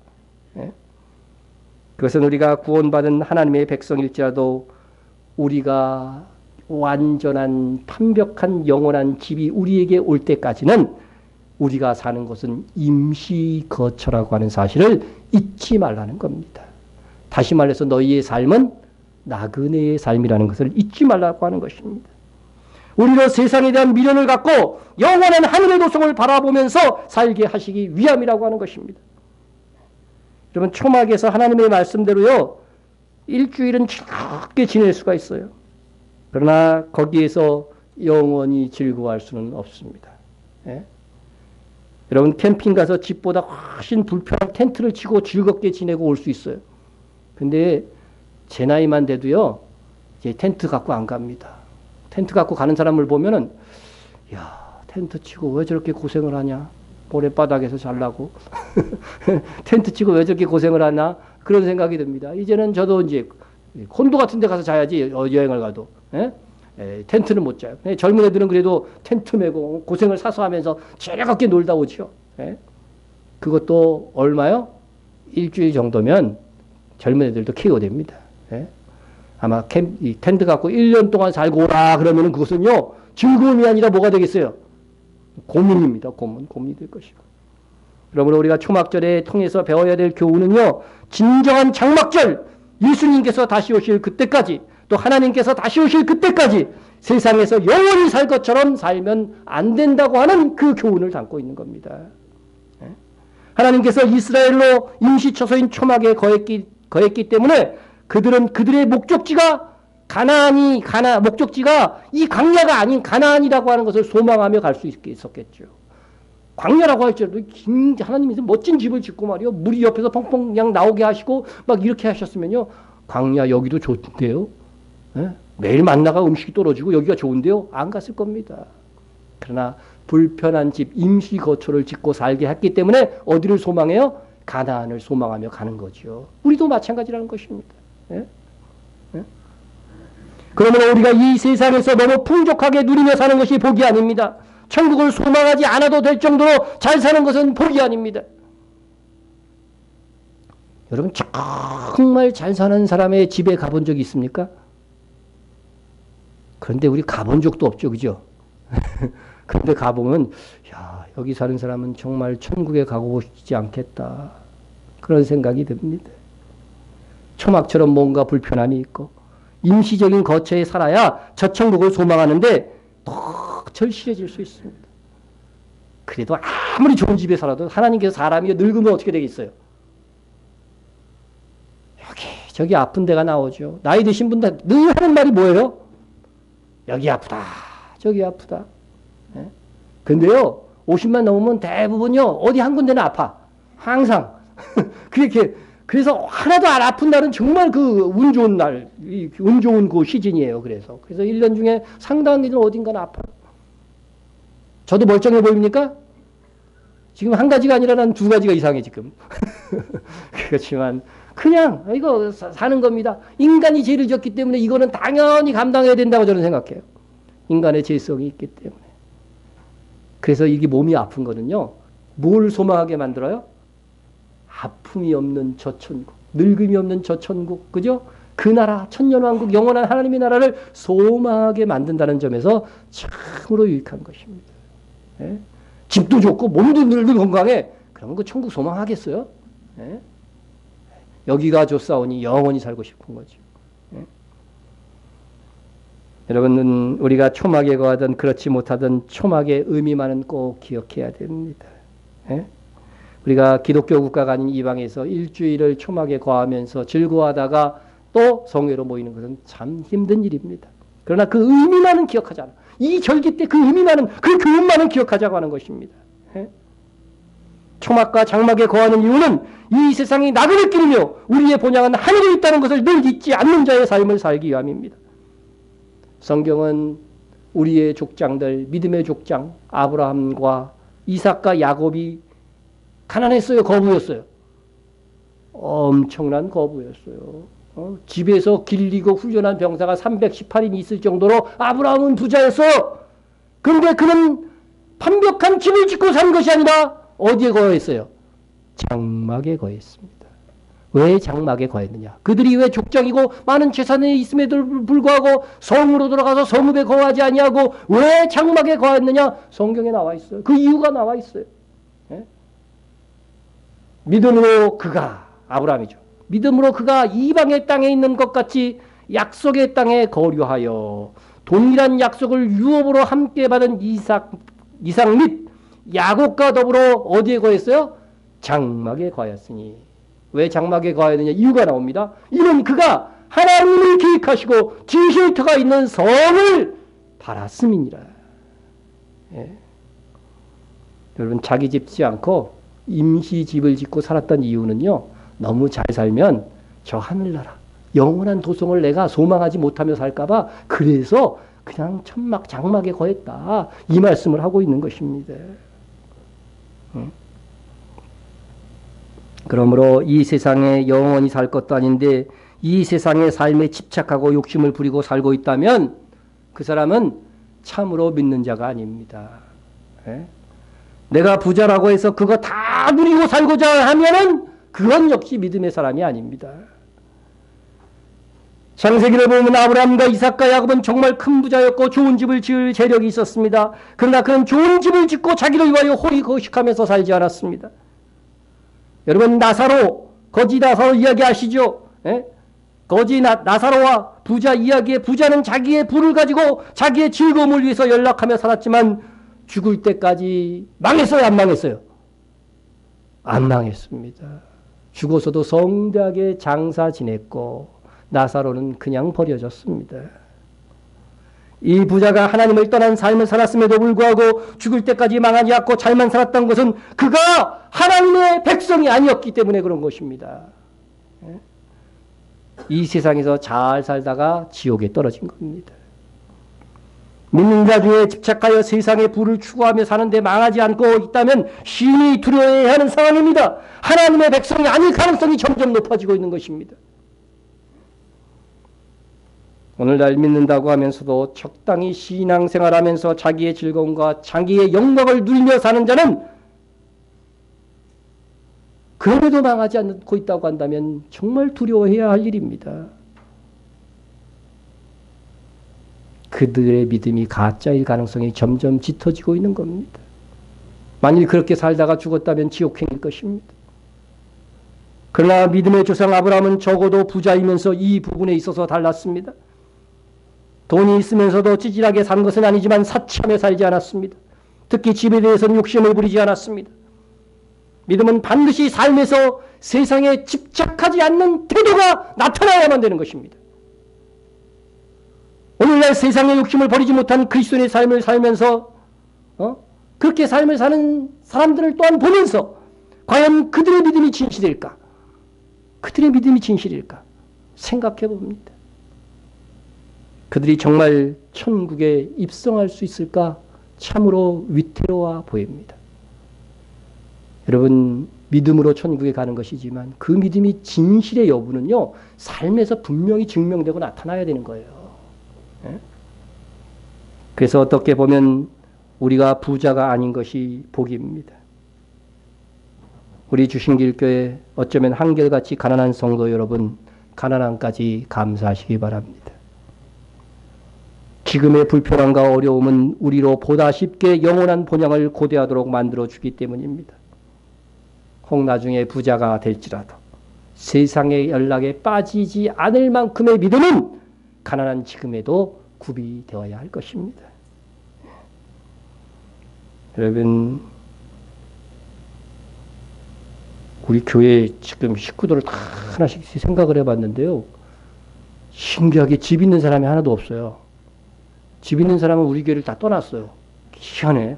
Speaker 1: 예? 그것은 우리가 구원받은 하나님의 백성일지라도 우리가 완전한 완벽한 영원한 집이 우리에게 올 때까지는 우리가 사는 곳은 임시 거처라고 하는 사실을 잊지 말라는 겁니다. 다시 말해서 너희의 삶은 나그네의 삶이라는 것을 잊지 말라고 하는 것입니다. 우리로 세상에 대한 미련을 갖고 영원한 하늘의 도성을 바라보면서 살게 하시기 위함이라고 하는 것입니다. 여러분, 초막에서 하나님의 말씀대로요, 일주일은 즐겁게 지낼 수가 있어요. 그러나 거기에서 영원히 즐거워할 수는 없습니다. 예? 여러분, 캠핑 가서 집보다 훨씬 불편한 텐트를 치고 즐겁게 지내고 올 수 있어요. 근데 제 나이만 돼도요, 이제 텐트 갖고 안 갑니다. 텐트 갖고 가는 사람을 보면은, 야, 텐트 치고 왜 저렇게 고생을 하냐? 모래바닥에서 잘라고. 텐트 치고 왜 저렇게 고생을 하나? 그런 생각이 듭니다. 이제는 저도 이제 콘도 같은 데 가서 자야지, 여행을 가도. 예? 텐트는 못 자요. 젊은 애들은 그래도 텐트 메고 고생을 사서 하면서 즐겁게 놀다 오죠. 예? 그것도 얼마요? 일주일 정도면 젊은 애들도 케어 됩니다. 예? 아마 이 텐트 갖고 1년 동안 살고 오라 그러면은 그것은요, 즐거움이 아니라 뭐가 되겠어요? 고문입니다. 고문이 될 것이고. 그러므로 우리가 초막절에 통해서 배워야 될 교훈은요, 진정한 장막절, 예수님께서 다시 오실 그때까지, 또 하나님께서 다시 오실 그때까지 세상에서 영원히 살 것처럼 살면 안 된다고 하는 그 교훈을 담고 있는 겁니다. 하나님께서 이스라엘로 임시처소인 초막에 거했기 때문에 그들의 목적지가 목적지가 이 광야가 아닌 가나안이라고 하는 것을 소망하며 갈 수 있었겠죠. 광야라고 할지라도 하나님이 멋진 집을 짓고 말이요, 물이 옆에서 펑펑 그냥 나오게 하시고 막 이렇게 하셨으면요, 광야 여기도 좋은데요. 예? 매일 만나가 음식이 떨어지고 여기가 좋은데요, 안 갔을 겁니다. 그러나 불편한 집 임시 거처를 짓고 살게 했기 때문에 어디를 소망해요? 가나안을 소망하며 가는 거죠. 우리도 마찬가지라는 것입니다. 예? 예? 그러므로 우리가 이 세상에서 너무 풍족하게 누리며 사는 것이 복이 아닙니다. 천국을 소망하지 않아도 될 정도로 잘 사는 것은 복이 아닙니다. 여러분, 정말 잘 사는 사람의 집에 가본 적이 있습니까? 그런데 우리 가본 적도 없죠, 그죠? 그런데 가보면, 야, 여기 사는 사람은 정말 천국에 가고 싶지 않겠다, 그런 생각이 듭니다. 초막처럼 뭔가 불편함이 있고 임시적인 거처에 살아야 저 천국을 소망하는데 더 절실해질 수 있습니다. 그래도 아무리 좋은 집에 살아도 하나님께서 사람이 늙으면 어떻게 되겠어요? 저기 아픈 데가 나오죠. 나이 드신 분들 늘 하는 말이 뭐예요? 여기 아프다, 저기 아프다. 예? 근데요, 50만 넘으면 대부분요, 어디 한 군데는 아파. 항상. 그렇게, 그래서 하나도 안 아픈 날은 정말 그 운 좋은 날, 운 좋은 그 시즌이에요. 그래서 1년 중에 상당한 게 어딘가는 아파요. 저도 멀쩡해 보입니까? 지금 한 가지가 아니라 난 두 가지가 이상해, 지금. 그렇지만, 그냥, 이거 사는 겁니다. 인간이 죄를 졌기 때문에 이거는 당연히 감당해야 된다고 저는 생각해요. 인간의 죄성이 있기 때문에. 그래서 이게 몸이 아픈 거는요, 뭘 소망하게 만들어요? 아픔이 없는 저 천국, 늙음이 없는 저 천국, 그죠? 그 나라, 천년왕국, 영원한 하나님의 나라를 소망하게 만든다는 점에서 참으로 유익한 것입니다. 예? 집도 좋고 몸도 늙고 건강해. 그러면 그 천국 소망하겠어요? 예? 여기가 좋사오니 영원히 살고 싶은 거죠. 예? 여러분은 우리가 초막에 거하든 그렇지 못하든 초막의 의미만은 꼭 기억해야 됩니다. 예? 우리가 기독교 국가가 아닌 이방에서 일주일을 초막에 거하면서 즐거워하다가 또 성회로 모이는 것은 참 힘든 일입니다. 그러나 그 의미만은 기억하자. 이 절기 때 그 의미만은, 그 교훈만은 기억하자고 하는 것입니다. 예? 초막과 장막에 거하는 이유는 이 세상이 나그네 길이며 우리의 본향은 하늘에 있다는 것을 늘 잊지 않는 자의 삶을 살기 위함입니다. 성경은 우리의 족장들, 믿음의 족장 아브라함과 이삭과 야곱이 가난했어요, 거부였어요? 엄청난 거부였어요. 집에서 길리고 훈련한 병사가 318인이 있을 정도로 아브라함은 부자였어. 그런데 그는 완벽한 집을 짓고 산 것이 아니라 어디에 거했어요? 장막에 거했습니다. 왜 장막에 거했느냐? 그들이 왜 족장이고 많은 재산이 있음에도 불구하고 성으로 돌아가서 성읍에 거하지 아니하고 왜 장막에 거했느냐? 성경에 나와 있어요. 그 이유가 나와 있어요. 예? 믿음으로 그가, 아브라함이죠. 믿음으로 그가 이방의 땅에 있는 것 같이 약속의 땅에 거류하여 동일한 약속을 유업으로 함께 받은 이삭 및 야곱과 더불어 어디에 거했어요? 장막에 거하였으니. 왜 장막에 거하였느냐? 이유가 나옵니다. 이는 그가 하나님이 계획하시고 지으실 터가 있는 성을 바랐음이니라. 예. 여러분, 자기 집 짓지 않고 임시 집을 짓고 살았던 이유는요, 너무 잘 살면 저 하늘나라 영원한 도성을 내가 소망하지 못하며 살까봐 그래서 그냥 천막 장막에 거했다, 이 말씀을 하고 있는 것입니다. 그러므로 이 세상에 영원히 살 것도 아닌데 이 세상의 삶에 집착하고 욕심을 부리고 살고 있다면 그 사람은 참으로 믿는 자가 아닙니다. 예? 내가 부자라고 해서 그거 다 누리고 살고자 하면은 그건 역시 믿음의 사람이 아닙니다. 창세기를 보면 아브라함과 이삭과 야곱은 정말 큰 부자였고 좋은 집을 지을 재력이 있었습니다. 그러나 그는 좋은 집을 짓고 자기를 위하여 호의거식하면서 살지 않았습니다. 여러분, 거지 나사로 이야기 아시죠? 예? 거지 나사로와 부자 이야기에 부자는 자기의 부를 가지고 자기의 즐거움을 위해서 연락하며 살았지만 죽을 때까지 망했어요, 안 망했어요? 안 망했습니다. 죽어서도 성대하게 장사 지냈고 나사로는 그냥 버려졌습니다. 이 부자가 하나님을 떠난 삶을 살았음에도 불구하고 죽을 때까지 망하지 않고 잘만 살았던 것은 그가 하나님의 백성이 아니었기 때문에 그런 것입니다. 이 세상에서 잘 살다가 지옥에 떨어진 겁니다. 믿는 자 중에 집착하여 세상의 부를 추구하며 사는데 망하지 않고 있다면 심히 두려워해야 하는 상황입니다. 하나님의 백성이 아닐 가능성이 점점 높아지고 있는 것입니다. 오늘날 믿는다고 하면서도 적당히 신앙생활하면서 자기의 즐거움과 자기의 영광을 누리며 사는 자는 그럼에도 망하지 않고 있다고 한다면 정말 두려워해야 할 일입니다. 그들의 믿음이 가짜일 가능성이 점점 짙어지고 있는 겁니다. 만일 그렇게 살다가 죽었다면 지옥행일 것입니다. 그러나 믿음의 조상 아브라함은 적어도 부자이면서 이 부분에 있어서 달랐습니다. 돈이 있으면서도 찌질하게 산 것은 아니지만 사치하며 살지 않았습니다. 특히 집에 대해서는 욕심을 부리지 않았습니다. 믿음은 반드시 삶에서 세상에 집착하지 않는 태도가 나타나야만 되는 것입니다. 오늘날 세상의 욕심을 버리지 못한 그리스도인의 삶을 살면서 그렇게 삶을 사는 사람들을 또한 보면서 과연 그들의 믿음이 진실일까? 그들의 믿음이 진실일까? 생각해 봅니다. 그들이 정말 천국에 입성할 수 있을까? 참으로 위태로워 보입니다. 여러분, 믿음으로 천국에 가는 것이지만 그 믿음이 진실의 여부는요, 삶에서 분명히 증명되고 나타나야 되는 거예요. 그래서 어떻게 보면 우리가 부자가 아닌 것이 복입니다. 우리 주신길교회 어쩌면 한결같이 가난한 성도 여러분, 가난함까지 감사하시기 바랍니다. 지금의 불편함과 어려움은 우리로 보다 쉽게 영원한 본향을 고대하도록 만들어주기 때문입니다. 혹 나중에 부자가 될지라도 세상의 연락에 빠지지 않을 만큼의 믿음은 가난한 지금에도 구비되어야 할 것입니다. 여러분, 우리 교회 지금 식구들을 다 하나씩 생각을 해봤는데요. 신기하게 집 있는 사람이 하나도 없어요. 집 있는 사람은 우리 교회를 다 떠났어요. 희한해.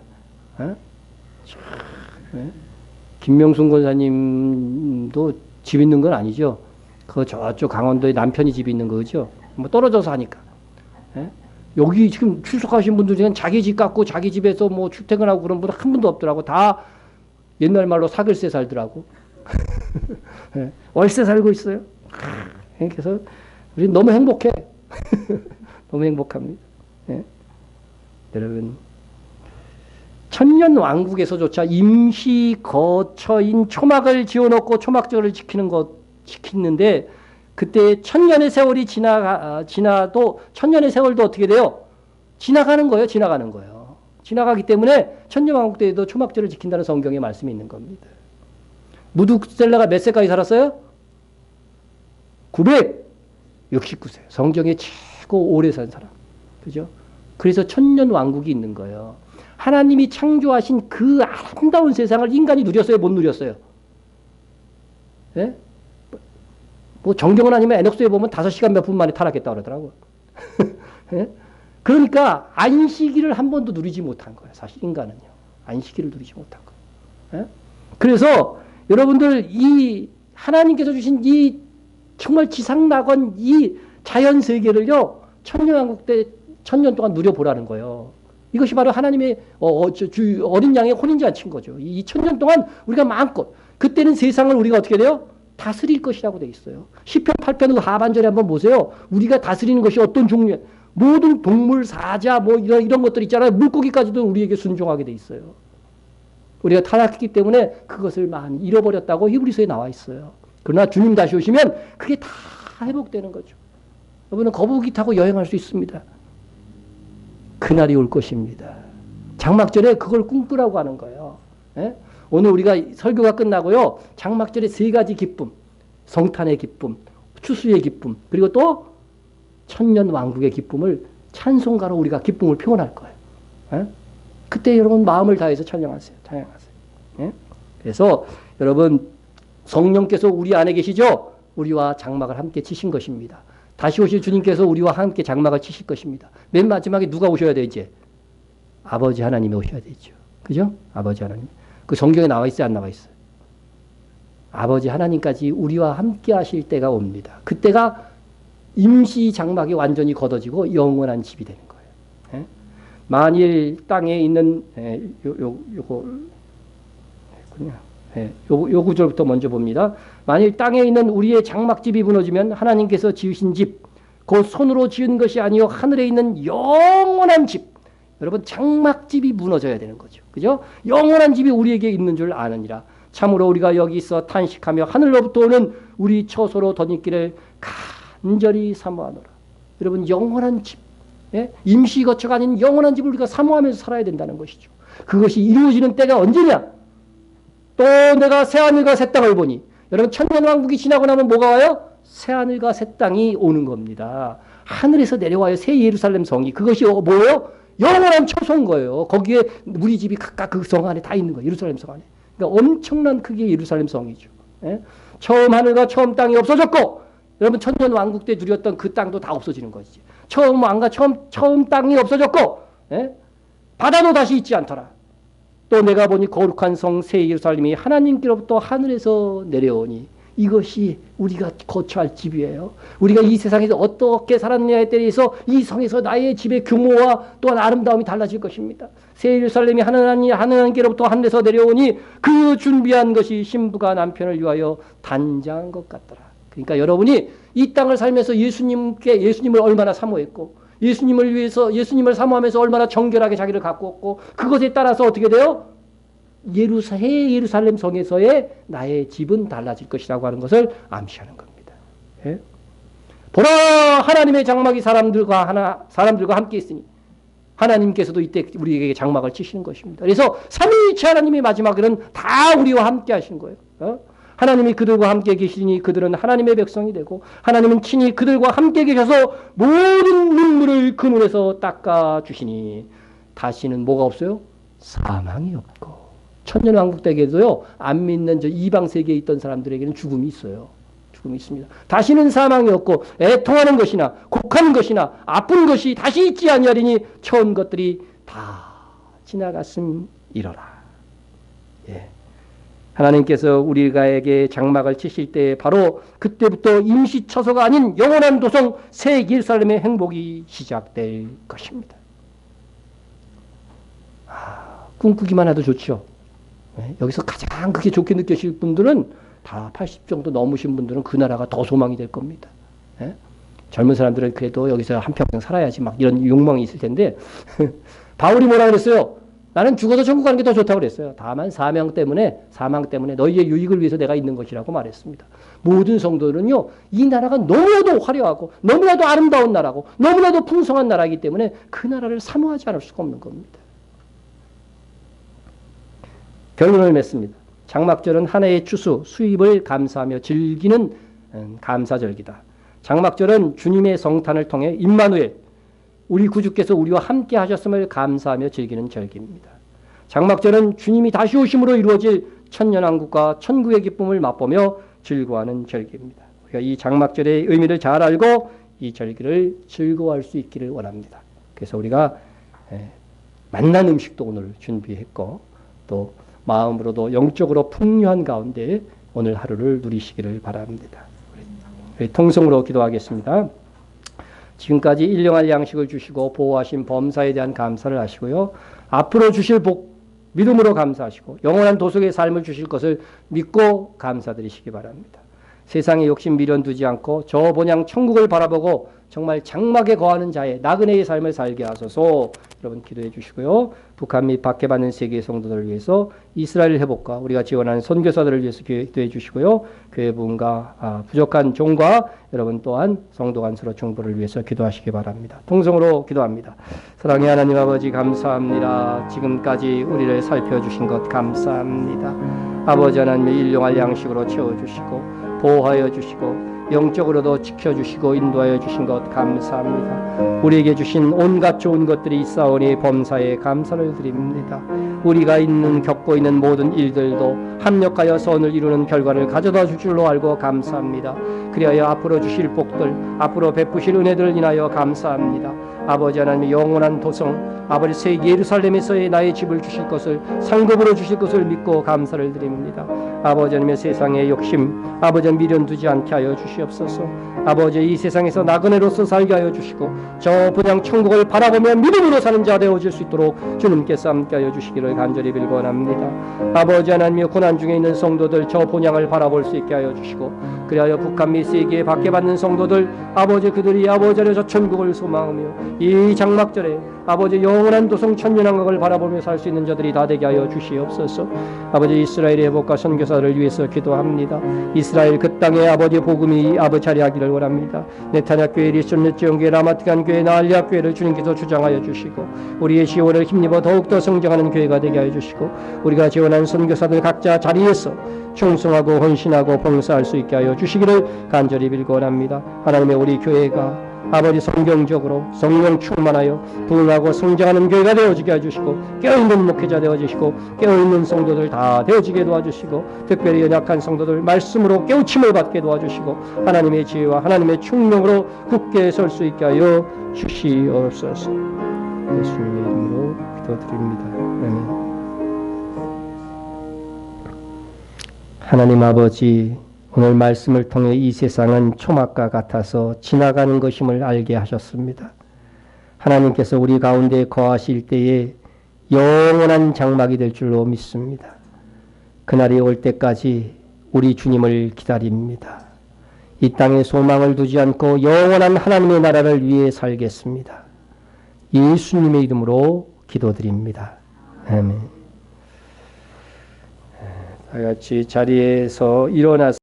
Speaker 1: 김명순 권사님도 집 있는 건 아니죠. 그 저쪽 강원도에 남편이 집 있는 거죠. 뭐 떨어져서 하니까. 여기 지금 출석하신 분들 중에 자기 집 갖고 자기 집에서 뭐 출퇴근하고 그런 분 한 분도 없더라고. 다 옛날 말로 사글세 살더라고. 예, 월세 살고 있어요. 그래서 우리 너무 행복해. 너무 행복합니다. 예. 여러분, 천년왕국에서조차 임시 거처인 초막을 지어놓고 초막절을 지키는데 그때 천년의 세월이 지나도 천년의 세월도 어떻게 돼요? 지나가는 거예요. 지나가는 거예요. 지나가기 때문에 천년왕국 때에도 초막절을 지킨다는 성경의 말씀이 있는 겁니다. 무두셀라가 몇 세까지 살았어요? 969세. 성경에 최고 오래 산 사람. 그죠? 그래서 천년왕국이 있는 거예요. 하나님이 창조하신 그 아름다운 세상을 인간이 누렸어요? 못 누렸어요? 예? 뭐 정경은 아니면 에녹스에 보면 5시간 몇 분 만에 타락했다 그러더라고. 예? 그러니까 안식일을 한 번도 누리지 못한 거예요. 사실 인간은요. 안식일을 누리지 못한 거예요. 예? 그래서 여러분들 이 하나님께서 주신 이 정말 지상낙원 이 자연 세계를요. 천년왕국 때 천년 동안 누려보라는 거예요. 이것이 바로 하나님의 어린 양의 혼인잔치인 거죠. 이 천년 동안 우리가 마음껏 그때는 세상을 우리가 어떻게 돼요? 다스릴 것이라고 돼 있어요. 시편 8편 하반절에 한번 보세요. 우리가 다스리는 것이 어떤 종류의 모든 동물, 사자 뭐 이런 것들 있잖아요. 물고기까지도 우리에게 순종하게 돼 있어요. 우리가 타락했기 때문에 그것을 많이 잃어버렸다고 히브리서에 나와 있어요. 그러나 주님 다시 오시면 그게 다 회복되는 거죠. 여러분은 거북이 타고 여행할 수 있습니다. 그날이 올 것입니다. 장막절에 그걸 꿈꾸라고 하는 거예요. 예? 오늘 우리가 설교가 끝나고요. 장막절에 3가지 기쁨, 성탄의 기쁨, 추수의 기쁨, 그리고 또 천년 왕국의 기쁨을 찬송가로 우리가 기쁨을 표현할 거예요. 예? 그때 여러분 마음을 다해서 찬양하세요. 찬양하세요. 예? 그래서 여러분 성령께서 우리 안에 계시죠? 우리와 장막을 함께 치신 것입니다. 다시 오실 주님께서 우리와 함께 장막을 치실 것입니다. 맨 마지막에 누가 오셔야 돼 이제? 아버지 하나님이 오셔야 되죠. 그죠? 아버지 하나님. 그 성경에 나와 있어요? 안 나와 있어요? 아버지 하나님까지 우리와 함께 하실 때가 옵니다. 그때가 임시 장막이 완전히 걷어지고 영원한 집이 되는 거예요. 예? 만일 땅에 있는 요 구절부터 먼저 봅니다. 만일 땅에 있는 우리의 장막집이 무너지면 하나님께서 지으신 집, 곧 손으로 지은 것이 아니요 하늘에 있는 영원한 집. 여러분 장막집이 무너져야 되는 거죠. 그죠? 영원한 집이 우리에게 있는 줄 아느니라. 참으로 우리가 여기 있어 탄식하며 하늘로부터 오는 우리 처소로 덧입기를 간절히 사모하노라. 여러분 영원한 집, 예? 임시 거처가 아닌 영원한 집을 우리가 사모하면서 살아야 된다는 것이죠. 그것이 이루어지는 때가 언제냐? 또 내가 새하늘과 새 땅을 보니 여러분 천년왕국이 지나고 나면 뭐가 와요? 새하늘과 새 땅이 오는 겁니다. 하늘에서 내려와요. 새 예루살렘 성이. 그것이 뭐예요? 영원한 처소인 거예요. 거기에 우리 집이 각각 그 성 안에 다 있는 거예요. 예루살렘 성 안에. 그러니까 엄청난 크기의 예루살렘 성이죠. 예? 처음 하늘과 처음 땅이 없어졌고 여러분 천년왕국 때 누렸던 그 땅도 다 없어지는 것이지. 처음 왕과 처음 땅이 없어졌고 예? 바다도 다시 있지 않더라. 또 내가 보니 거룩한 성 새 예루살렘이 하나님께로부터 하늘에서 내려오니 이것이 우리가 거처할 집이에요. 우리가 이 세상에서 어떻게 살았느냐에 따라서 이 성에서 나의 집의 규모와 또한 아름다움이 달라질 것입니다. 새 예루살렘이 하나님께로부터 하늘에서 내려오니 그 준비한 것이 신부가 남편을 위하여 단장한 것 같더라. 그러니까 여러분이 이 땅을 살면서 예수님을 얼마나 사모했고 예수님을 위해서 예수님을 사모하면서 얼마나 정결하게 자기를 갖고 그것에 따라서 어떻게 돼요? 새 예루살렘 성에서의 나의 집은 달라질 것이라고 하는 것을 암시하는 겁니다. 예? 보라 하나님의 장막이 사람들과 함께 있으니 하나님께서도 이때 우리에게 장막을 치시는 것입니다. 그래서 삼위일체 하나님의 마지막에는 다 우리와 함께 하시는 거예요. 하나님이 그들과 함께 계시니 그들은 하나님의 백성이 되고 하나님은 친히 그들과 함께 계셔서 모든 눈물을 그 눈에서 닦아주시니 다시는 뭐가 없어요? 사망이 없고 천년왕국 때에도요 안 믿는 저 이방 세계에 있던 사람들에게는 죽음이 있어요. 죽음이 있습니다. 다시는 사망이 없고 애통하는 것이나 곡하는 것이나 아픈 것이 다시 있지 아니하리니 처음 것들이 다 지나갔음이로라. 예. 하나님께서 우리가에게 장막을 치실 때 바로 그때부터 임시 처소가 아닌 영원한 도성 새 예루살렘의 행복이 시작될 것입니다. 꿈꾸기만 해도 좋죠. 여기서 가장 크게 좋게 느끼실 분들은 다 80 정도 넘으신 분들은 그 나라가 더 소망이 될 겁니다. 예? 젊은 사람들은 그래도 여기서 한평생 살아야지 막 이런 욕망이 있을 텐데 바울이 뭐라 그랬어요? 나는 죽어서 천국 가는 게 더 좋다고 그랬어요. 다만 사망 때문에 너희의 유익을 위해서 내가 있는 것이라고 말했습니다. 모든 성도들은요, 이 나라가 너무나도 화려하고 너무나도 아름다운 나라고 너무나도 풍성한 나라이기 때문에 그 나라를 사모하지 않을 수가 없는 겁니다. 결론을 맺습니다. 장막절은 한 해의 추수, 수입을 감사하며 즐기는 감사절기다. 장막절은 주님의 성탄을 통해 임마누엘, 우리 구주께서 우리와 함께 하셨음을 감사하며 즐기는 절기입니다. 장막절은 주님이 다시 오심으로 이루어질 천년왕국과 천국의 기쁨을 맛보며 즐거워하는 절기입니다. 우리가 이 장막절의 의미를 잘 알고 이 절기를 즐거워할 수 있기를 원합니다. 그래서 우리가 맛난 음식도 오늘 준비했고 또 마음으로도 영적으로 풍요한 가운데 오늘 하루를 누리시기를 바랍니다. 우리 통성으로 기도하겠습니다. 지금까지 일용할 양식을 주시고 보호하신 범사에 대한 감사를 하시고요. 앞으로 주실 복 믿음으로 감사하시고 영원한 도속의 삶을 주실 것을 믿고 감사드리시기 바랍니다. 세상에 욕심 미련 두지 않고 저 본향 천국을 바라보고 정말 장막에 거하는 자의 나그네의 삶을 살게 하소서. 여러분 기도해 주시고요. 북한 및 박해받는 세계의 성도들을 위해서 이스라엘 회복과 우리가 지원하는 선교사들을 위해서 기도해 주시고요. 교회 부흥과 부족한 종과 여러분 또한 성도 간 서로 중보를 위해서 기도하시기 바랍니다. 통성으로 기도합니다. 사랑의 하나님 아버지 감사합니다. 지금까지 우리를 살펴주신 것 감사합니다. 아버지 하나님의 일용할 양식으로 채워주시고 보호하여 주시고 영적으로도 지켜주시고 인도하여 주신 것 감사합니다. 우리에게 주신 온갖 좋은 것들이 있사오니 범사에 감사를 드립니다. 우리가 겪고 있는 모든 일들도 합력하여 선을 이루는 결과를 가져다 줄 줄로 알고 감사합니다. 그리하여 앞으로 주실 복들, 앞으로 베푸실 은혜들을 인하여 감사합니다. 아버지 하나님의 영원한 도성, 아버지 새 예루살렘에서의 나의 집을 주실 것을 상급으로 주실 것을 믿고 감사를 드립니다. 아버지 하나님의 세상의 욕심, 아버지 미련 두지 않게 하여 주시옵소서. 아버지 이 세상에서 나그네로서 살게 하여 주시고 저 분양 천국을 바라보며 믿음으로 사는 자 되어질 수 있도록 주님께서 함께 하여 주시기를 간절히 빌고합니다. 아버지 하나님의 고난 중에 있는 성도들 저 본향을 바라볼 수 있게 하여 주시고 그리하여 북한 및 세계에 박해받는 성도들 아버지 그들이 아버지 안에 저 천국을 소망하며 이 장막절에 아버지 영원한 도성 천년왕국을 바라보며 살 수 있는 자들이 다 되게 하여 주시옵소서. 아버지 이스라엘의 회복과 선교사를 위해서 기도합니다. 이스라엘 그 땅에 아버지 복음이 아버지 자리하기를 원합니다. 네타냐 교회, 리손넷 지원교회, 라마트간 교회, 나알리아 교회를 주님께서 주장하여 주시고 우리의 지원을 힘입어 더욱더 성장하는 교회가 되게 하여 주시고 우리가 지원한 선교사들 각자 자리에서 충성하고 헌신하고 봉사할 수 있게 하여 주시기를 간절히 빌고원합니다. 하나님의 우리 교회가 아버지 성경적으로 성령 충만하여 부흥하고 성장하는 교회가 되어지게 해주시고 깨어있는 목회자 되어주시고 깨어있는 성도들 다 되어지게 도와주시고 특별히 연약한 성도들 말씀으로 깨우침을 받게 도와주시고 하나님의 지혜와 하나님의 충령으로 굳게 설 수 있게 하여 주시옵소서. 예수님의 이름으로 기도드립니다. 아멘. 하나님 아버지, 오늘 말씀을 통해 이 세상은 초막과 같아서 지나가는 것임을 알게 하셨습니다. 하나님께서 우리 가운데 거하실 때에 영원한 장막이 될 줄로 믿습니다. 그날이 올 때까지 우리 주님을 기다립니다. 이 땅에 소망을 두지 않고 영원한 하나님의 나라를 위해 살겠습니다. 예수님의 이름으로 기도드립니다. 아멘. 다 같이 자리에서 일어나서